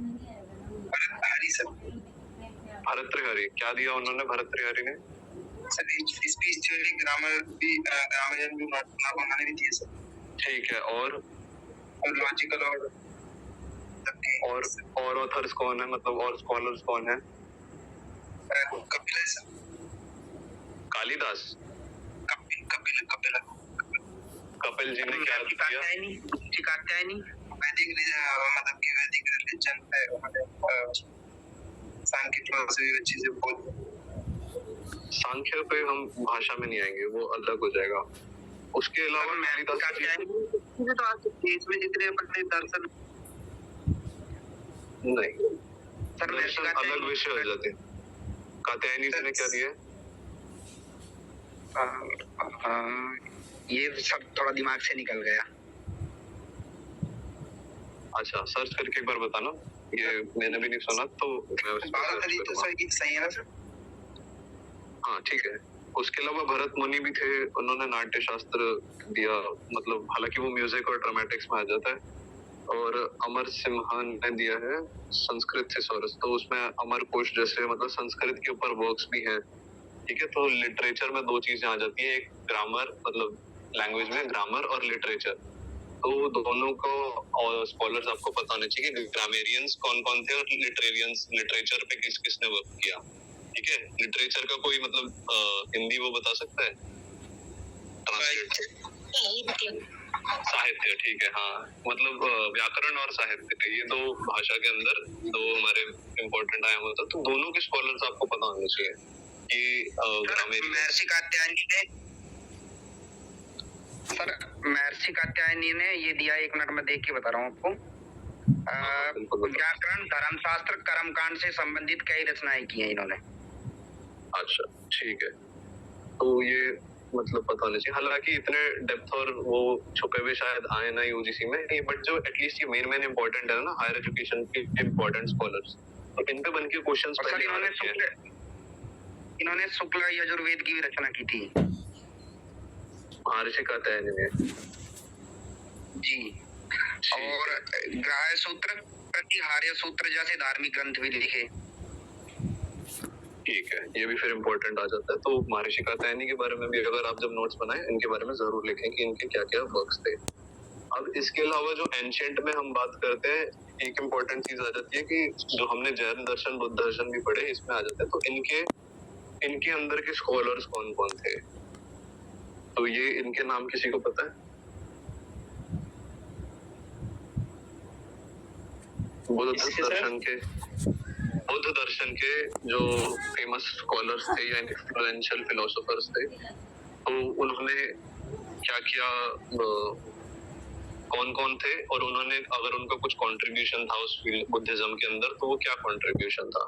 भर्तृहरि। क्या दिया उन्होंने भर्तृहरि ने? स्पिरिचुअली ग्रामर भी रामायण भी बनाने भी दिए सर। ठीक है, और लॉजिकल और ऑथर्स कौन है, मतलब और स्कॉलर्स कौन है? कपिल है सर। कालिदास, कपिल कपिल जी ने क्या किया? कात्यायनी वैदिक मतलब कि वैदिक रिलीजन है, सांख्य फिलॉसफी अच्छी से बोल। सांख्य पे हम भाषा में नहीं आएंगे, वो अलग हो जाएगा। उसके अलावा तो आज देश में जितने अपने दर्शन नहीं, दर्शन अलग विषय हो जाते हैं। कात्यायनी जी ने क्या दिया? ये सब थोड़ा दिमाग से निकल गया। अच्छा, सर्च करके एक बार बताना, ये मैंने भी नहीं सुना तो मैं उस पर सर्च करूंगा। सही है ना सर? हाँ ठीक है। उसके अलावा भरत मुनि भी थे, उन्होंने नाट्य शास्त्र दिया, मतलब हालांकि वो म्यूजिक और ड्रामेटिक्स में आ जाता है। और अमर सिम्हा ने दिया है संस्कृत थिसॉरस, तो उसमें अमर कोश जैसे मतलब संस्कृत के ऊपर वर्क्स भी हैं। ठीक है, तो लिटरेचर में दो चीजें आ जाती है, एक ग्रामर मतलब लैंग्वेज में ग्रामर और लिटरेचर, तो दोनों को और स्कॉलर्स आपको पता होना चाहिए कि ग्रामेरियंस कौन कौन थे और लिटरेरियंस लिटरेचर पे किस किसने वर्क किया। ठीक है, लिटरेचर का कोई मतलब हिंदी वो बता सकता है? साहित्य, ठीक है, हाँ, मतलब व्याकरण और साहित्य, ये दो भाषा के अंदर दो हमारे इम्पोर्टेंट आयाम होता है, तो दोनों के स्कॉलर्स आपको पता होने चाहिए कि महर्षि कात्यायनी ने सर महर्षि कात्यायनी ने ये दिया, एक मिनट में देख के बता रहा हूँ आपको। व्याकरण, धर्मशास्त्र, कर्मकांड से संबंधित कई रचनाएं की हैं इन्होंने। अच्छा ठीक है, तो ये मतलब पता होना चाहिए। हालांकि इतने डेप्थ और वो छुपे हुए शायद आए ना यूजीसी में, बट जो एटलीस्ट ये मेन इम्पोर्टेंट है ना हायर एजुकेशन के इम्पोर्टेंट स्कॉलर्स, तो इन पे बन के क्वेश्चंस पहले आ रखे हैं। इन्होंने शुक्ल यजुर्वेद की भी रचना की थी महर्षि कात्यायनी ने जी। और ग्राह्य सूत्र, प्रतिहार्य सूत्र जैसे धार्मिक ग्रंथ भी लिखे। ठीक है, ये भी फिर इम्पोर्टेंट आ जाता है। तो महर्षि कात्यायनी के बारे में भी अगर आप जब नोट्स बनाएं, इनके बारे में जरूर लिखें कि इनके क्या क्या वर्क्स थे। अब इसके अलावा जो एंशिएंट में हम बात करते हैं, एक इम्पोर्टेंट चीज आ जाती है कि जो हमने जैन दर्शन बुद्ध दर्शन भी पढ़े, इसमें आ जाते हैं, तो इनके अंदर के स्कॉलर्स कौन कौन थे, तो ये इनके नाम किसी को पता है? बुद्ध दर्शन के जो फेमस स्कॉलर्स थे या इन्फ्लुएंशियल फिलोसोफर्स थे, तो उन्होंने क्या किया, कौन कौन थे, और उन्होंने अगर उनका कुछ कंट्रीब्यूशन था उस फील्ड बुद्धिज्म के अंदर, तो वो क्या कंट्रीब्यूशन था?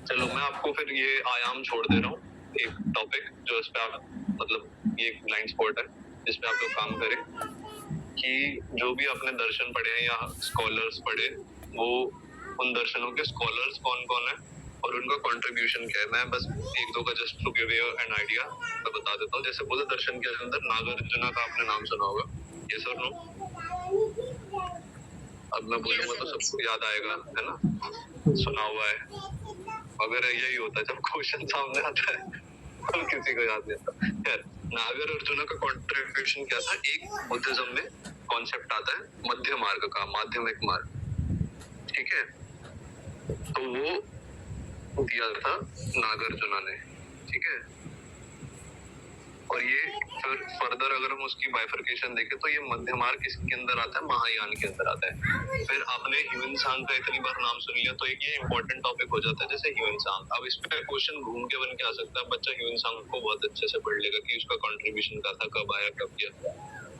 चलो मैं आपको फिर ये आयाम छोड़ दे रहा हूँ, एक टॉपिक जो इस पे आप मतलब ये एक ब्लाइंड स्पॉट है जिस पे आप लोग काम करें कि जो भी आपने दर्शन पढ़े हैं या स्कॉलर्स पढ़े, वो उन दर्शनों के स्कॉलर्स कौन कौन है और उनका कंट्रीब्यूशन क्या है। मैं बस एक दो का just to give you an idea मैं बता देता हूँ। जैसे बुद्ध दर्शन के अंदर नागार्जुना का आपने नाम सुना होगा, ये सर नो? अब मैं बोलूंगा तो सबको याद आएगा, है ना, सुना हुआ है। अगर यही होता है जब क्वेश्चन सामने आता है तो किसी को याद नहीं आता। खैर, नागर अर्जुना का कंट्रीब्यूशन क्या था? एक बुद्धिज्म में कॉन्सेप्ट आता है मध्य मार्ग का, माध्यमिक मार्ग, ठीक है, तो वो दिया था नागार्जुना ने, ठीक है। और ये फिर फर्दर अगर हम उसकी बाइफर्केशन देखें तो ये मध्य मार्ग किसके अंदर आता है? महायान के अंदर आता है। फिर आपने ह्यूएनसांग का इतनी बार नाम सुन लिया तो एक ये इंपॉर्टेंट टॉपिक हो जाता है जैसे ह्यूएनसांग। अब इस पे क्वेश्चन घूम के बन के आ सकता है, बच्चा ह्यूएनसांग को बहुत अच्छे से पढ़ लेगा कि उसका कंट्रीब्यूशन क्या था, कब आया, कब किया।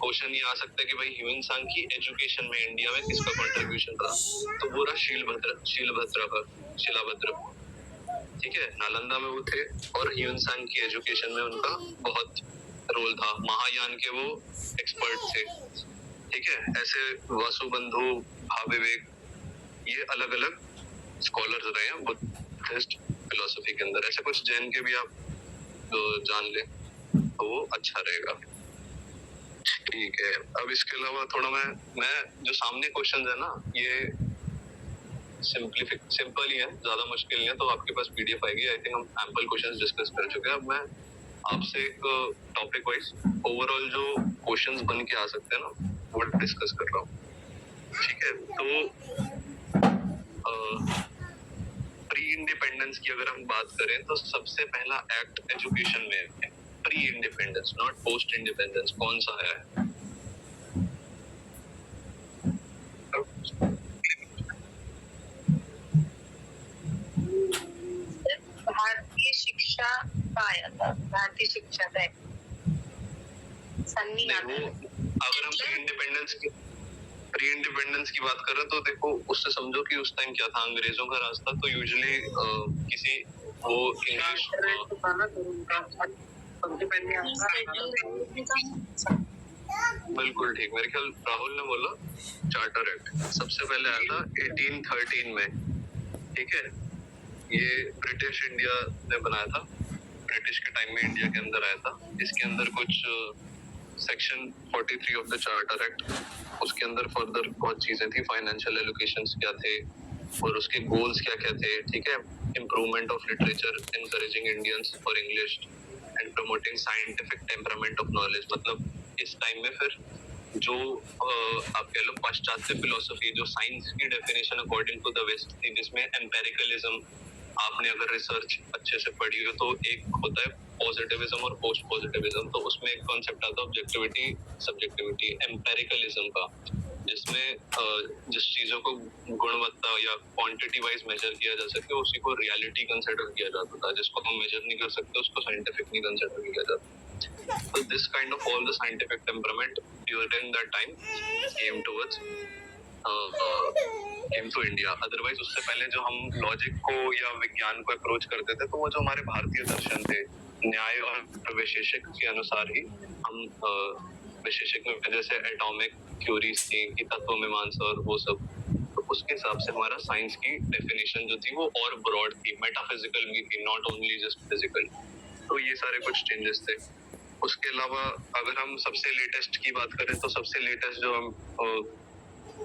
क्वेश्चन ये आ सकता है कि भाई ह्यूएनसांग की एजुकेशन में इंडिया में किसका कंट्रीब्यूशन रहा, तो वो रहा शिलाभद्र, ठीक है, नालंदा में वो थे और ह्यूएनसांग की एजुकेशन में उनका बहुत रोल था, महायान के वो एक्सपर्ट थे, ठीक है। ऐसे वसुबंधु, भाविवेक, ये अलग अलग स्कॉलर्स रहे हैं बुद्धिस्ट फिलोसफी के अंदर। ऐसे कुछ जैन के भी आप जान लें तो वो अच्छा रहेगा, ठीक है। अब इसके अलावा थोड़ा मैं जो सामने क्वेश्चंस है ना, ये सिंपल ही है, ज्यादा मुश्किल नहीं है, तो आपके पास पीडीएफ आएगी। आई थिंक हम एम्पल क्वेश्चंस डिस्कस कर चुके हैं। अब मैं आपसे एक टॉपिक वाइज ओवरऑल जो क्वेश्चंस बन के आ सकते हैं ना, वो डिस्कस कर रहा हूँ, ठीक है। तो प्री इंडिपेंडेंस की अगर हम बात करें तो सबसे पहला एक्ट एजुकेशन में है, pre independence, not post independence, कौन सा है? भारतीय शिक्षा का आया था, भारतीय शिक्षा का सन्नी देखो, अगर हम प्री इंडिपेंडेंस की बात करें तो देखो, उससे समझो कि उस टाइम क्या था, अंग्रेजों का राज था, तो यूजुअली किसी वो इंग्लिश, बिल्कुल ठीक, मेरे ख्याल राहुल ने बोला चार्टर एक्ट सबसे पहले आया था 1813 में, ठीक है। ये ब्रिटिश इंडिया ने बनाया था, ब्रिटिश के टाइम में इंडिया के अंदर आया था। इसके अंदर कुछ section 43 of the charter act, उसके अंदर फर्दर बहुत चीजें थी, फाइनेंशियल एलोकेशंस क्या थे और उसके गोल्स क्या क्या थे, ठीक है। Improvement of literature, encouraging Indians for English and promoting scientific temperament of knowledge. मतलब इस टाइम में फिर जो आप कह लो पाश्चात्य फिलोसफी, जो साइंस की definition according to the west थी, जिसमें एम्पेरिकलिज्म, आपने अगर रिसर्च अच्छे से पढ़ी हो तो एक होता है पॉजिटिविज्म और पोस्ट पॉजिटिविज्म, तो उसमें एक कॉन्सेप्ट आता है ऑब्जेक्टिविटी सब्जेक्टिविटी, एम्पेरिकलिज्म का, जिसमें जिस चीजों को गुणवत्ता या क्वांटिटी वाइज मेजर किया जा सके उसी को रियलिटी कंसिडर किया जाता था, जिसको हम मेजर नहीं कर सकते उसको साइंटिफिक नहीं कंसिडर किया जाता। तो this kind of all the scientific temperament during that time came towards came to India. Otherwise उससे पहले जो हम लॉजिक को या विज्ञान को अप्रोच करते थे, तो वो जो हमारे भारतीय दर्शन थे, न्याय और वैशेषिक के अनुसार ही हम वैशेषिक में जैसे एटॉमिक थ्योरीज थी कि तत्व मीमांसा और वो सब, तो उसके हिसाब से हमारा साइंस की डेफिनेशन जो थी वो और ब्रॉड थी, मेटाफिजिकल भी थी, नॉट ओनली जस्ट फिजिकल। तो ये सारे कुछ चेंजेस थे। उसके अलावा अगर हम सबसे लेटेस्ट की बात करें तो सबसे लेटेस्ट जो हम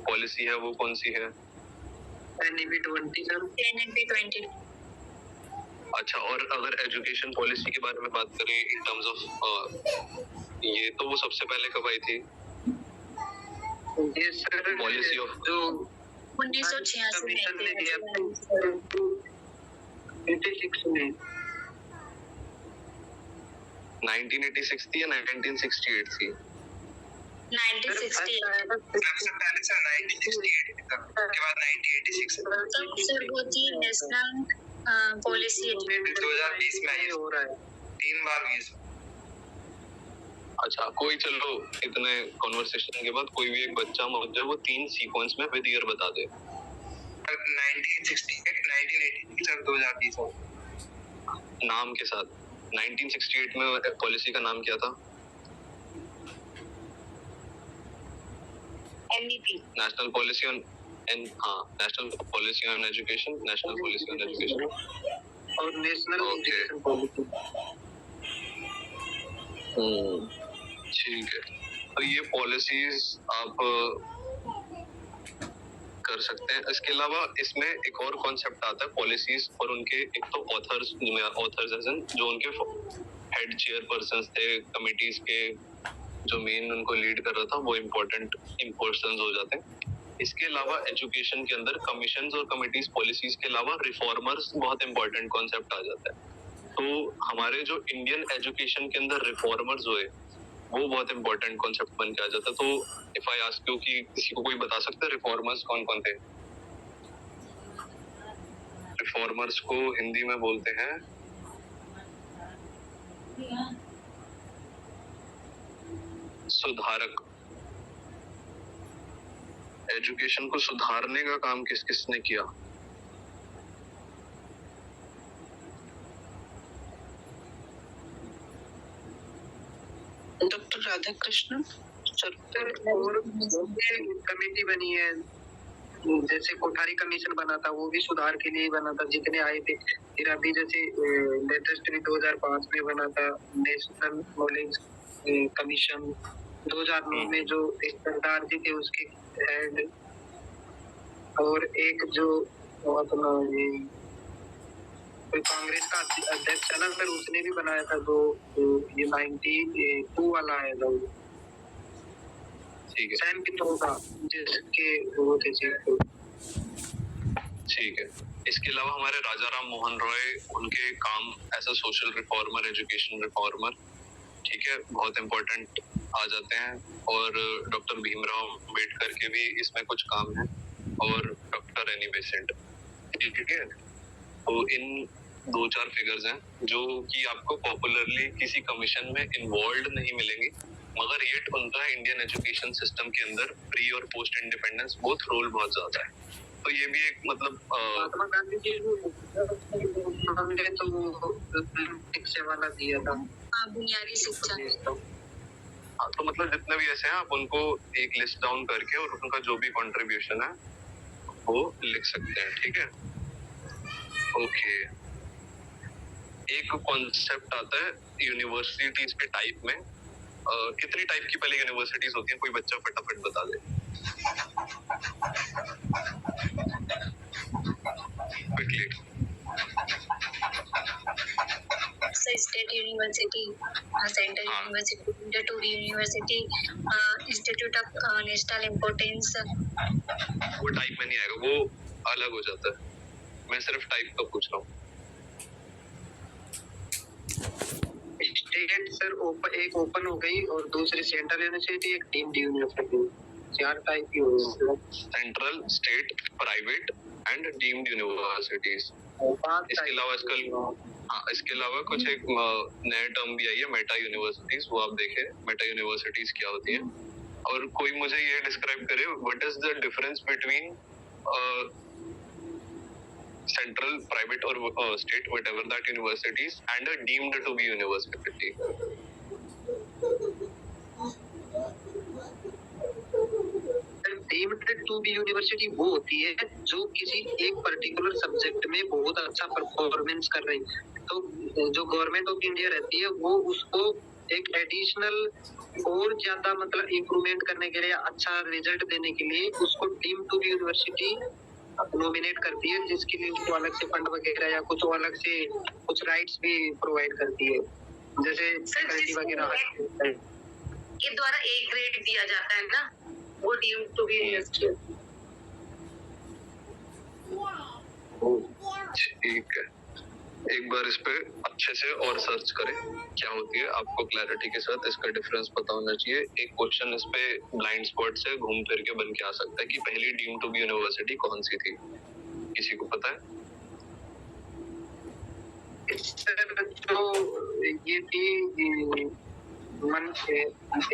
पॉलिसी है वो कौन सी है? NEP 20। अच्छा, और अगर एजुकेशन पॉलिसी के बारे में बात करें इन टर्म्स ऑफ ये, तो वो सबसे पहले कब आई थी? ये सर पॉलिसी ऑफ जो 1986 कमीशन ने दिया 86 में, 1986 थी या 1968 थी? 1960 सबसे पहले सर 1968 तक, उसके बाद 1986 तब सर वो थी नेशनल पॉलिसी। 2020 में ये हो रहा है। 3 बार हुई है। अच्छा, कोई चलो इतने कॉन्वर्सेशन के बाद कोई भी एक बच्चा मुझे वो 3 सीक्वेंस में विद ईयर बता दे। 1968, 1986 और 2020 नाम के साथ। 1968 में पॉलिसी का नाम क्या था? NEP, national policy on national policy on education, national policy on education और नेशनल Okay. Education policy. ठीक है। तो ये पॉलिसीज आप कर सकते हैं। इसके अलावा इसमें एक और कॉन्सेप्ट आता है पॉलिसीज और उनके, एक तो ऑथर्स जो उनके हेड चेयरपर्सन थे कमिटीज के, जो मेन उनको लीड कर रहा था, वो इम्पोर्टेंट पर्संस हो जाते हैं। इसके अलावा एजुकेशन के अंदर कमीशंस और कमिटीज पॉलिसीज के अलावा रिफॉर्मर्स बहुत इंपॉर्टेंट कॉन्सेप्ट आ जाता है। तो हमारे जो इंडियन एजुकेशन के अंदर रिफॉर्मर्स हुए वो बहुत इंपॉर्टेंट कॉन्सेप्ट बन के आ जाता है। तो इफ आई आस्क यू कि किसी को कोई बता सकता है रिफॉर्मर्स कौन कौन थे? रिफॉर्मर्स को हिंदी में बोलते हैं सुधारक। एजुकेशन को सुधारने का काम किस किसने किया? डॉक्टर राधा कृष्ण सर और कमेटी बनी है, जैसे कोठारी कमीशन बना था वो भी सुधार के लिए ही बना था, जितने आए थे। फिर अभी जैसे लेटेस्ट भी 2005 में बना था नेशनल नॉलेज कमीशन, 2009 में जो सरदार जी थे उसके हेड, और एक जो अपना ये कोई कांग्रेस का अध्यक्ष है ना सर, उसने भी बनाया था, जो ये 92 वाला है जो ठीक है, सैम पित्रोदा का, जिसके वो थे चीफ। ठीक है। इसके अलावा हमारे राजा राम मोहन रॉय, उनके काम as a social reformer, education reformer, ठीक है, बहुत इम्पोर्टेंट आ जाते हैं। और डॉक्टर भीमराव अम्बेडकर के भी इसमें कुछ काम है, और डॉक्टर एनी बेसेंट, ठीक है। तो इन 2-4 फिगर्स हैं जो कि आपको पॉपुलरली किसी कमीशन में इन्वॉल्व नहीं मिलेंगे, मगर ये उनका इंडियन एजुकेशन सिस्टम के अंदर प्री और पोस्ट इंडिपेंडेंस बोथ रोल बहुत ज्यादा है। तो ये भी एक मतलब महात्मा गांधी जी हमने तो शिक्षा वाला दिया था, बुनियादी शिक्षा। हाँ, तो मतलब जितने भी ऐसे हैं आप उनको एक लिस्ट डाउन करके और उनका जो भी कंट्रीब्यूशन है वो लिख सकते हैं, ठीक है। ओके, एक कॉन्सेप्ट आता है यूनिवर्सिटीज के टाइप में। कितनी टाइप की पहले यूनिवर्सिटीज होती हैं, कोई बच्चा फटाफट बता दे। क्विकली। स्टेट यूनिवर्सिटी, सेंट्रल हाँ। University, inter university, institute of national importance. वो टाइप में नहीं आएगा, वो अलग हो जाता है। मैं सिर्फ टाइप का पूछ रहा हूँ। स्टेट सर एक ओपन हो गई और दूसरी सेंट्रल यूनिवर्सिटी, एक डीम्ड यूनिवर्सिटी, 4 टाइप की हो गई। Central, state, private and deemed universities. 5 इसके अलावा इसके अलावा कुछ एक नया टर्म भी आई है, मेटा यूनिवर्सिटीज। वो आप देखें मेटा यूनिवर्सिटीज क्या होती है। और कोई मुझे ये डिस्क्राइब करे what is the difference between central, private or state, whatever that universities and a deemed to be university. Deemed to be university वो होती है जो किसी एक पर्टिकुलर सब्जेक्ट में बहुत अच्छा परफॉर्मेंस कर रही है, तो जो गवर्नमेंट ऑफ इंडिया रहती है वो उसको एक एडिशनल और ज्यादा मतलब इम्प्रूवमेंट करने के लिए, अच्छा रिजल्ट देने के लिए उसको deemed to be university nominate करती है, जिसके लिए उनको अलग से फंड वगैरह या कुछ अलग से कुछ राइट्स भी प्रोवाइड करती है, जैसे फैकल्टी वगैरह के द्वारा ए ग्रेड दिया जाता है ना, वो डीम्ड टू बी यूनिवर्सिटी। ठीक है, एक बार इस पे अच्छे से और सर्च करें क्या होती है, आपको क्लैरिटी के साथ इसका डिफरेंस पता होना चाहिए। एक क्वेश्चन इस पे ब्लाइंड स्पॉट से घूम फिर के बन के आ सकता है कि पहली डीम्ड टू बी यूनिवर्सिटी कौन सी थी, किसी को पता है? तो ये थी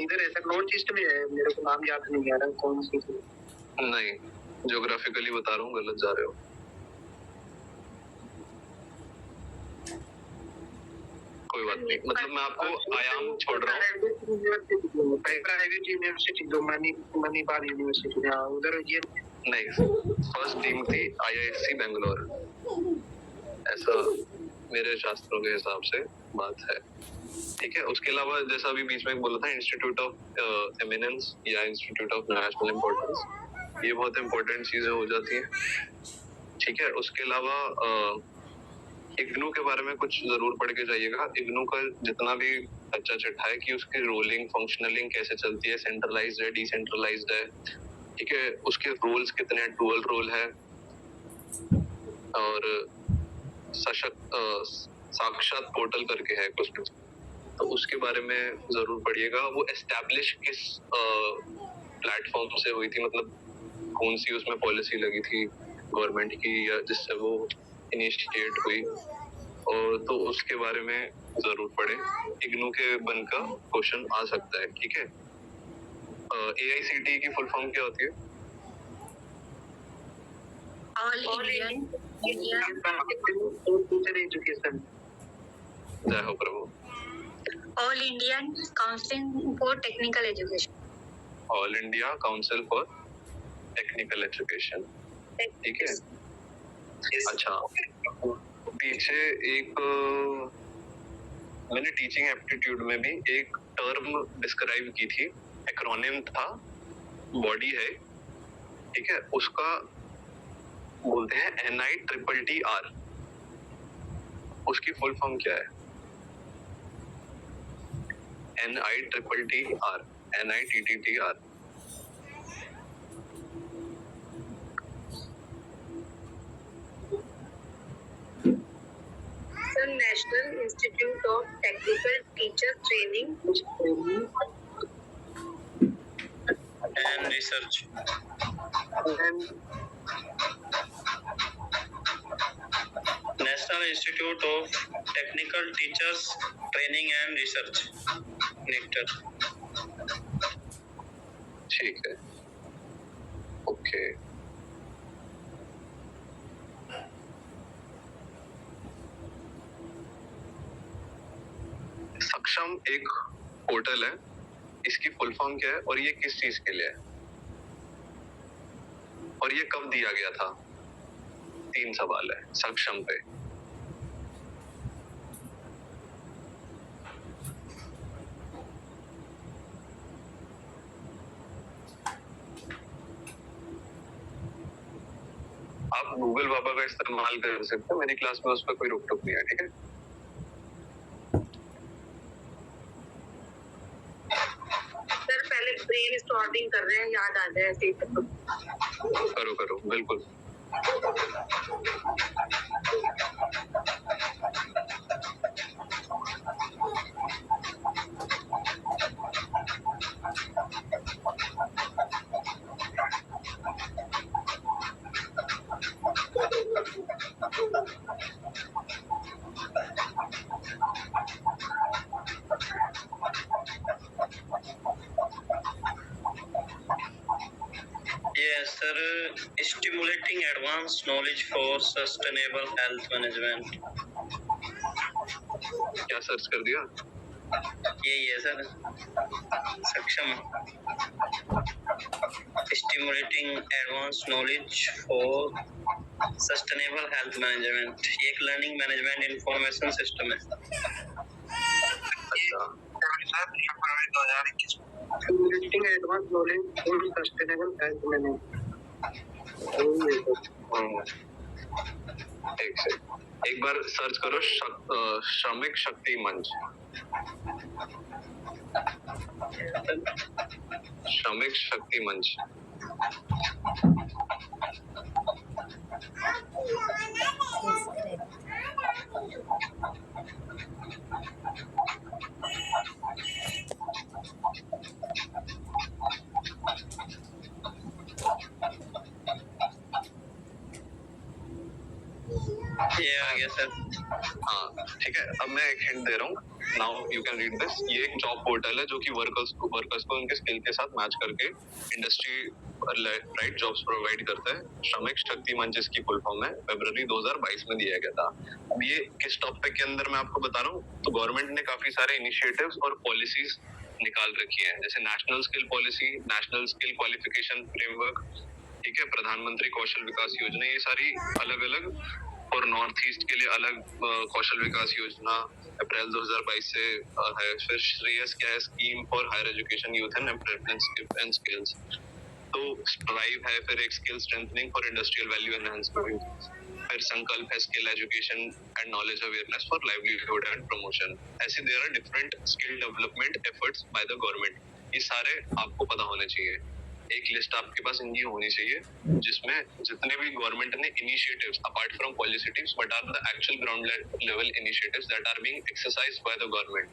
इधर ऐसा नॉर्थ ईस्ट में है, मेरे को नाम याद नहीं आ रहा कौन सी थी। नहीं, ज्योग्राफिकली बता रहा हूँ, गलत जा रहे हो। कोई बात नहीं, मतलब मैं आपको आयाम छोड़ रहा हूँ। प्राइवेट यूनिवर्सिटी जो मणिपाल यूनिवर्सिटी, हाँ उधर ये नहीं, फर्स्ट डीम थी IISc बेंगलोर, ऐसा मेरे शास्त्रों के हिसाब से बात है, ठीक है। उसके अलावा जैसा अभी बीच में बोला था इंस्टीट्यूट ऑफ एमिनेंस या इंस्टीट्यूट ऑफ नेशनल इम्पोर्टेंस, ये बहुत इंपॉर्टेंट चीजें हो जाती हैं, ठीक है। उसके अलावा इग्नू के बारे में कुछ जरूर पढ़ के जाइएगा। इग्नू का जितना भी कच्चा चिट्ठा है कि उसकी रोलिंग फंक्शनलिंग कैसे चलती है, सेंट्रलाइज्ड है, डिसेंट्रलाइज्ड है, ठीक है, उसके रोल्स कितने हैं, डुअल रोल है, और साक्षात पोर्टल करके है कुछ, तो उसके बारे में जरूर पढ़िएगा। वो एस्टैब्लिश किस प्लेटफॉर्म से हुई थी, मतलब कौन सी उसमें पॉलिसी लगी थी गवर्नमेंट की या जिससे वो इनिशिएट हुई, और तो उसके बारे में जरूर पढ़ें। इग्नू के बन का क्वेश्चन आ सकता है, ठीक है। AICTE की फुल फॉर्म क्या होती है? All Indian teacher education. जय हो प्रभु। All India Council for Technical Education. All India Council for Technical Education, ठीक है। अच्छा, पीछे एक मैंने टीचिंग एप्टीट्यूड में भी एक टर्म डिस्क्राइब की थी, एक्रोनिम था, बॉडी है, ठीक है, उसका बोलते हैं NITTR। उसकी फुल फॉर्म क्या है? NITTR, NITTR। National institute of technical teacher training and research. National institute of technical teachers training and research, nectar. ठीक है, ओके। सक्षम एक पोर्टल है, इसकी फुल फॉर्म क्या है और ये किस चीज के लिए है और ये कब दिया गया था? 3 सवाल है सक्षम पे। आप गूगल बाबा का इस्तेमाल कर सकते हो, मेरी क्लास में उस पर कोई रोक टोक नहीं है, ठीक है। सर पहले ब्रेन स्टॉर्मिंग कर रहे हैं, याद आ जाए ऐसे ही तो। करो करो, बिल्कुल। ये sir stimulating advance knowledge for sustainable health management. क्या सर्च कर दिया? यही है सर, सक्षम stimulating advance knowledge for sustainable health management. ये एक लर्निंग मैनेजमेंट इंफॉर्मेशन सिस्टम है। अच्छा, Accumulating advanced knowledge for sustainable health management। एक से एक बार सर्च करो श्रमिक शक्ति मंच। श्रमिक शक्ति मंच। ये आ गया सर। हाँ ठीक है, अब मैं एक हिंट दे रहा हूँ, now you can read this. ये एक जॉब पोर्टल है जो कि वर्कर्स को उनके स्किल के साथ मैच करके इंडस्ट्री राइट जॉब्स प्रोवाइड करता है। श्रमिक शक्ति मंच इसकी फुल फॉर्म है, फरवरी 2022 में दिया गया था। अब ये किस टॉपिक के अंदर मैं आपको बता रहा हूँ, तो गवर्नमेंट ने काफी सारे इनिशिएटिव्स और पॉलिसीज निकाल रखी है, जैसे national skill policy, national skill qualification framework, ठीक है, प्रधानमंत्री कौशल विकास योजना, ये सारी अलग अलग, और नॉर्थ ईस्ट के लिए अलग कौशल विकास योजना अप्रैल 2022 से है। फिर श्रेयस क्या है, scheme for higher education youth and employment and skills. तो स्ट्राइव है, फिर एक skill strengthening for industrial value enhancement, फिर संकल्प है skill education and knowledge awareness for livelihood and promotion. ऐसे there are different skill development efforts by the government. ये सारे आपको पता होने चाहिए। एक लिस्ट आपके पास इनकी होनी चाहिए जिसमें जितने भी गवर्नमेंट ने initiatives apart from policies but are the actual ground level initiatives that are being exercised by the government,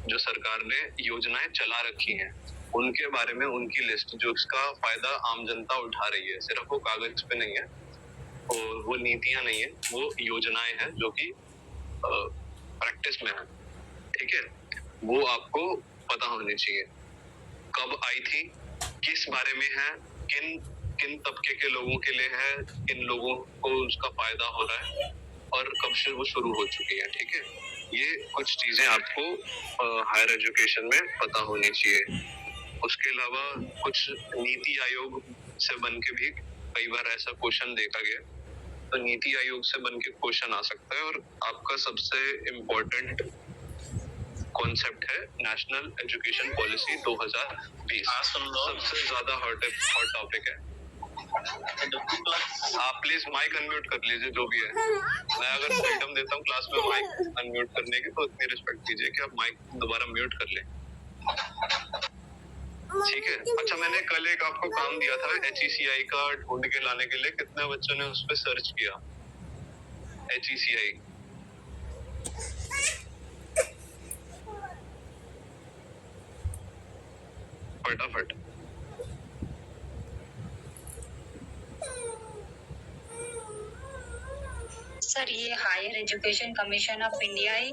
जो सरकार ने योजनाएं चला रखी हैं, उनके बारे में उनकी लिस्ट, जो इसका फायदा आम जनता उठा रही है। सिर्फ वो कागज पे नहीं है और वो नीतियां नहीं है, वो योजनाएं हैं जो कि प्रैक्टिस में है, ठीक है। वो आपको पता होनी चाहिए, कब आई थी, किस बारे में है, किन किन तबके के लोगों के लिए है, किन लोगों को उसका फायदा हो रहा है और कब से वो शुरू हो चुकी है, ठीक है। ये कुछ चीजें आपको हायर एजुकेशन में पता होनी चाहिए। उसके अलावा कुछ नीति आयोग से बन के भी कई बार ऐसा क्वेश्चन देखा गया, तो नीति आयोग से बन के क्वेश्चन आ सकता है। और आपका सबसे इम्पोर्टेंट कॉन्सेप्ट है नेशनल एजुकेशन पॉलिसी 2020। हाँ, सुन लो। सबसे ज्यादा हॉट टॉपिक है। आप प्लीज माइक अनम्यूट कर लीजिए, जो भी है। मैं अगर फ्रीडम देता हूँ क्लास में माइक अनम्यूट करने की, तो इतनी रिस्पेक्ट कीजिए कि आप माइक दोबारा म्यूट कर लें, ठीक है? अच्छा, मैंने कल एक आपको काम दिया था HECI का ढूंढ के लाने के लिए। कितने बच्चों ने उस पर सर्च किया HECI? फटाफट। सर ये higher education commission of India है,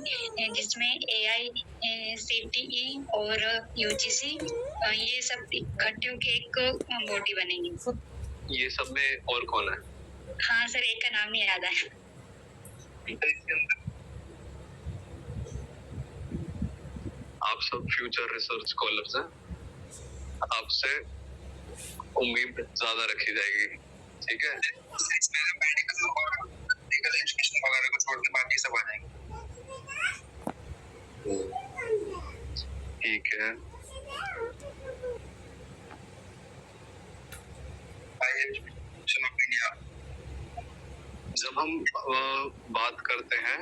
जिसमें AICTE और UGC ये सब इकट्ठे के एक बॉडी बनेगी। ये सब में और कौन है? हाँ सर, एक का नाम नहीं याद है। आप सब फ्यूचर रिसर्च स्कॉलर्स हैं, आपसे उम्मीद ज्यादा रखी जाएगी, ठीक है? मेडिकल और लीगल एजुकेशन वगैरह को छोड़ के बाकी सब आ जाएंगे। ठीक है। एजुकेशन ऑफ इंडिया जब हम बात करते हैं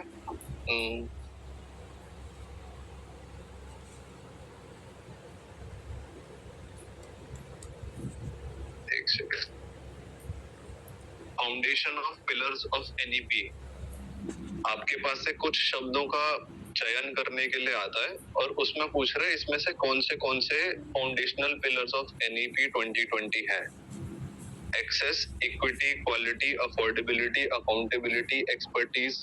एक second, foundation of pillars of NEP, आपके पास से कुछ शब्दों का चयन करने के लिए आता है और उसमें पूछ रहे हैं इसमें से कौन से फाउंडेशनल पिलर्स ऑफ NEP 2020 हैं। Access, equity, quality, affordability, accountability, expertise,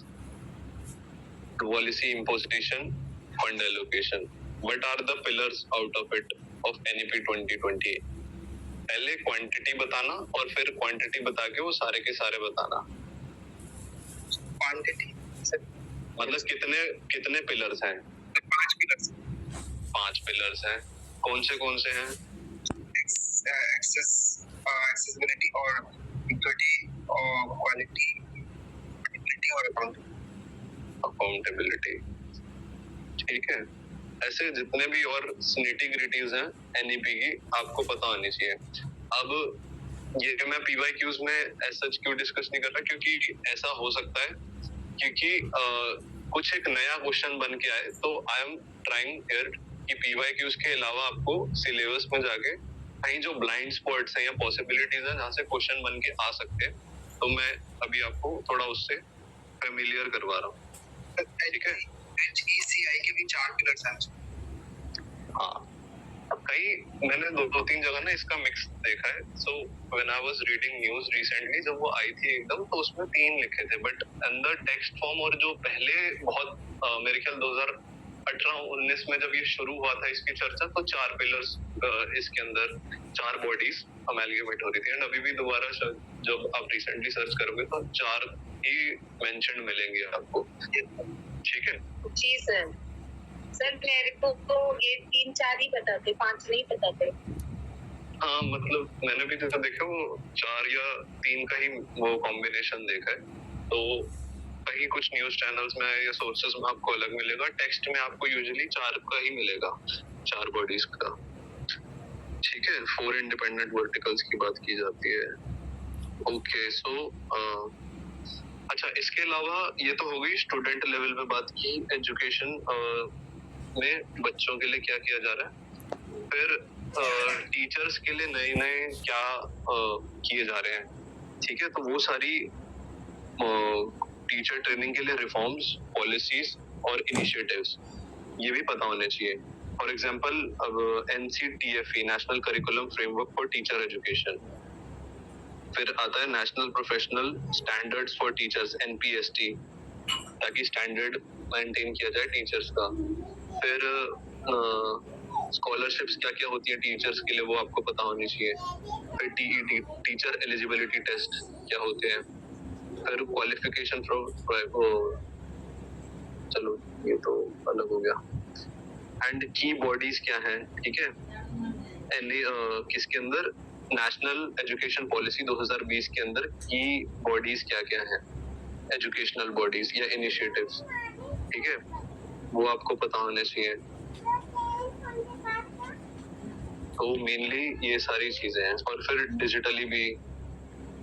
policy imposition, fund allocation. What are the pillars out of it of NEP 2020? पहले क्वांटिटी बताना और फिर क्वांटिटी बता के वो सारे के सारे बताना। क्वांटिटी मतलब कितने पिलर्स हैं? 5 पिलर्स। 5 पिलर्स हैं। कौन से हैं? एक्सेस, एक्सेसिबिलिटी और इक्विटी और क्वालिटी, एबिलिटी और अकाउंटेबिलिटी, ठीक है? ऐसे जितने भी और निटी ग्रिटीज हैं NEP की, आपको पता होनी चाहिए। अब ये मैं PYQs में ऐसा क्यों डिस्कस नहीं कर रहा, क्योंकि ऐसा हो सकता है क्योंकि कुछ एक नया क्वेश्चन बन के आए, तो आई एम ट्राइंग हियर कि PYQs के अलावा आपको सिलेबस में जाके कहीं जो ब्लाइंड स्पॉट्स हैं या पॉसिबिलिटीज हैं जहाँ से क्वेश्चन बन के आ सकते हैं, तो मैं अभी आपको थोड़ा उससे फेमिलियर करवा रहा हूँ, ठीक है? HECI के भी 4 पिलर्स हैं। हाँ, कई मैंने दो तीन जगह ना इसका मिक्स देखा है। So when I was reading news recently, जब वो आई थी एकदम, तो उसमें 3 लिखे थे, बट अंदर टेक्स्ट फॉर्म और जो पहले बहुत मेरे ख्याल 2018-19 में जब ये शुरू हुआ था इसकी चर्चा, तो 4 पिलर्स इसके अंदर 4 बॉडीज अमेलगेमेट हो रही थी। एंड अभी भी दोबारा जब आप रिसेंटली सर्च करोगे तो 4 ही मेंशन मिलेंगे आपको, ठीक है? जी सर। सर मेरे को तो ये 3-4 ही बताते, 5 नहीं बताते। हाँ, मतलब मैंने भी तो देखा, वो 4 या 3 का ही वो कॉम्बिनेशन देखा है। तो कहीं कुछ न्यूज चैनल्स में या सोर्सेज में आपको अलग मिलेगा, टेक्स्ट में आपको यूजुअली 4 का ही मिलेगा, 4 बॉडीज का, ठीक है? 4 इंडिपेंडेंट वर्टिकल्स की बात की जाती है। ओके, सो अच्छा, इसके अलावा ये तो हो गई स्टूडेंट लेवल पे बात की, एजुकेशन में बच्चों के लिए क्या किया जा रहा है। फिर टीचर्स के लिए नए क्या किए जा रहे हैं, ठीक है? तो वो सारी टीचर ट्रेनिंग के लिए रिफॉर्म्स, पॉलिसीज और इनिशिएटिव्स ये भी पता होने चाहिए। फॉर एग्जांपल, अब NCTFE, national curriculum framework for teacher education, फिर आता है national professional standards for teachers NPST, ताकि स्टैंडर्ड मेंटेन किया जाए टीचर्स का। फिर स्कॉलरशिप्स क्या क्या होती है टीचर्स के लिए, वो आपको पता होनी चाहिए। फिर TET, टीचर एलिजिबिलिटी टेस्ट क्या होते हैं। फिर क्वालिफिकेशन फॉर, चलो ये तो अलग हो गया। एंड की बॉडीज क्या हैं, ठीक है, किसके अंदर, नेशनल एजुकेशन पॉलिसी 2020 के अंदर की बॉडीज क्या क्या हैं, एजुकेशनल बॉडीज या इनिशिएटिव्स, ठीक है, वो आपको पता होने चाहिए। तो मेनली ये सारी चीजें हैं। और फिर डिजिटली भी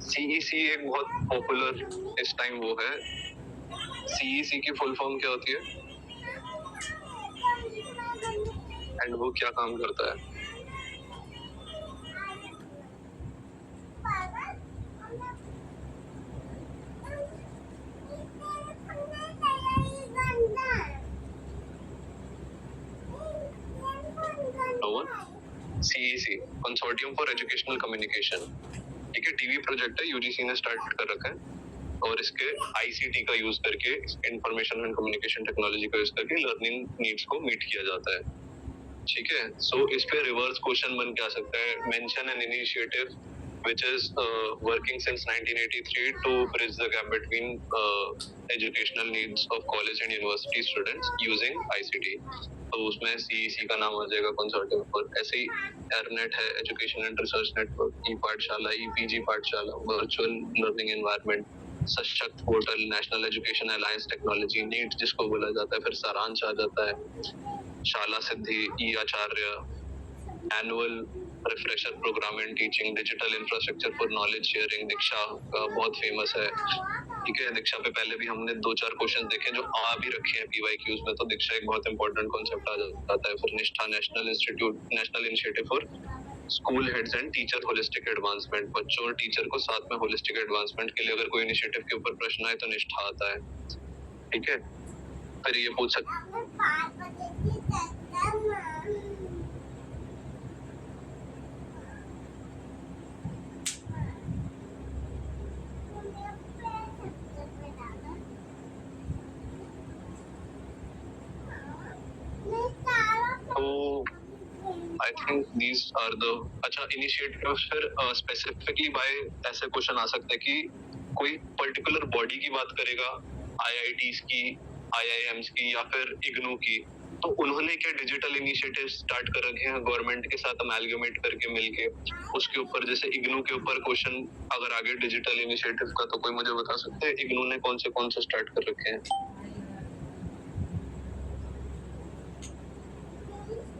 CEC एक बहुत पॉपुलर इस टाइम वो है। CEC की फुल फॉर्म क्या होती है एंड वो क्या काम करता है? CEC, consortium for educational communication, ठीक है, टीवी प्रोजेक्ट है, यूजीसी ने स्टार्ट कर रखा है और इसके ICT का यूज करके, इंफॉर्मेशन एंड कम्युनिकेशन टेक्नोलॉजी का यूज करके लर्निंग नीड्स को मीट किया जाता है, ठीक है। सो इस पे रिवर्स क्वेश्चन बन के आ सकता है, mention an initiative which is working since 1983 to bridge the gap between educational needs of college and university students using ICT। तो उसमें CEC का नाम आ जाएगा कंसोर्टियम फॉर। ऐसे ही एयरनेट है, education and research network, e Pathshala, EPG Pathshala, virtual learning environment, Sashakt portal, national education alliance technology, NEAT जिसको बोला जाता है, फिर सारांश आ जाता है, Shala Siddhi, E Acharya, annual refresher programme in teaching, digital infrastructure for knowledge sharing, Diksha का बहुत फेमस है, ठीक है। दीक्षा पे पहले भी हमने 2-4 क्वेश्चन देखे जो आ भी रखे हैं PYQs में, तो दीक्षा एक बहुत इंपॉर्टेंट कॉन्सेप्ट आ जाता है। फिर निष्ठा, national initiative for school heads and teacher holistic advancement, बच्चों और टीचर को साथ में होलिस्टिक एडवांसमेंट के लिए अगर कोई इनिशिएटिव के ऊपर प्रश्न आए तो निष्ठा आता है, ठीक है। फिर ये पूछ I think these are the अच्छा इनिशिएटिव। फिर स्पेसिफिकली बाय ऐसे क्वेश्चन आ सकते हैं कि कोई पर्टिकुलर बॉडी की बात करेगा, IITs की, IIMs की या फिर IGNOU की, तो उन्होंने क्या डिजिटल इनिशिएटिव स्टार्ट कर रखे हैं गवर्नमेंट के साथ अमेलगमेट करके मिलके, उसके ऊपर जैसे IGNOU के ऊपर क्वेश्चन अगर आगे डिजिटल इनिशिएटिव का, तो कोई मुझे बता सकते हैं IGNOU ने कौन से स्टार्ट कर रखे हैं?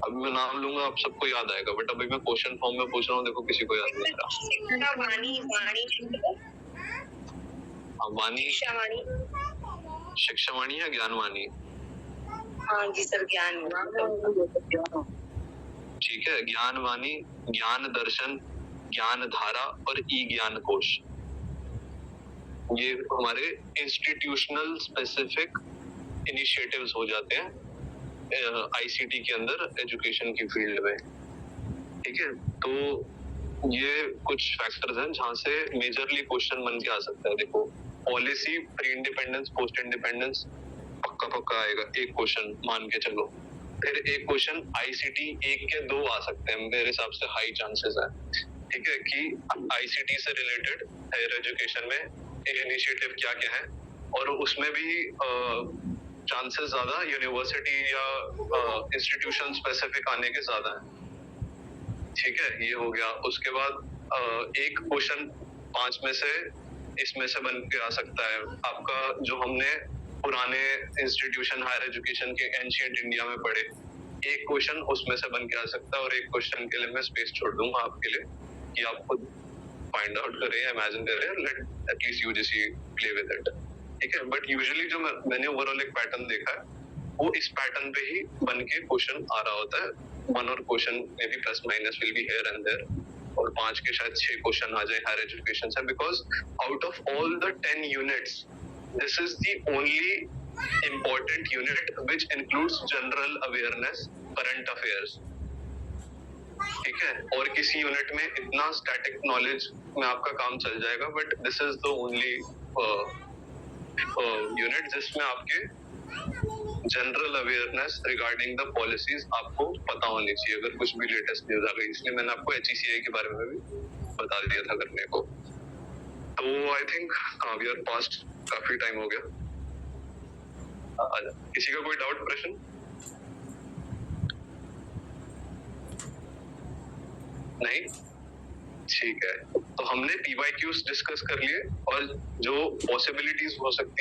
अभी मैं नाम लूंगा, आप सबको याद आएगा, बट अभी मैं क्वेश्चन फॉर्म में पूछ रहा हूँ, देखो किसी को याद नहीं आ रहा। वाणी, शिक्षावाणी या ज्ञानवाणी? हाँ जी सर, ज्ञान, ठीक है। ज्ञानवाणी, ज्ञान दर्शन, ज्ञान धारा और ज्ञान कोश, ये हमारे इंस्टीट्यूशनल स्पेसिफिक इनिशिएटिव्स हो जाते हैं ICT के अंदर एजुकेशन की फील्ड में, ठीक है। तो ये कुछ फैक्टर्स हैं जहां से मेजरली क्वेश्चन बन के आ सकता है। देखो policy, pre independence, post independence पक्का आएगा एक क्वेश्चन, मान के चलो। फिर एक क्वेश्चन ICT 1 के 2 आ सकते हैं, मेरे हिसाब से हाई चांसेस है, ठीक है, कि ICT से रिलेटेड हायर एजुकेशन में इनिशिएटिव क्या क्या है, और उसमें भी चांसेस ज्यादा यूनिवर्सिटी या इंस्टीट्यूशन स्पेसिफिक आने के ज्यादा है, ठीक है। ये हो गया। उसके बाद एक क्वेश्चन 5 में से इसमें से बन के आ सकता है आपका, जो हमने पुराने इंस्टीट्यूशन हायर एजुकेशन के एंशिएंट इंडिया में पढ़े, एक क्वेश्चन उसमें से बन के आ सकता है, और एक क्वेश्चन के लिए मैं स्पेस छोड़ दूंगा आपके लिए कि आप खुद फाइंड आउट करें, इमेजिन करें, लेट एटलीस्ट UGC प्ले विद इट, ठीक है। बट यूजुअली जो मैंने ओवरऑल एक पैटर्न देखा है, वो इस पैटर्न पे ही बन के क्वेश्चन आ रहा होता है। 1 और question may be plus minus will be here and there, और 5 के शायद 6 क्वेश्चन आ जाए हायर एजुकेशन से, because out of all the 10 units this is the only important unit which includes general awareness, current affairs, ठीक है। और किसी यूनिट में इतना स्टैटिक नॉलेज में आपका काम चल जाएगा, but this is the only unit जिसमें आपके general awareness regarding the policies आपको पता होनी चाहिए अगर कुछ भी लेटेस्ट न्यूज आ गई। इसलिए मैंने आपको HECI के बारे में भी बता दिया था करने को। तो I think we are past, काफी टाइम हो गया। किसी का कोई डाउट, प्रश्न? नहीं, ठीक है। तो हमने PYQs डिस्कस कर लिए और जो पॉसिबिलिटीज हो सकती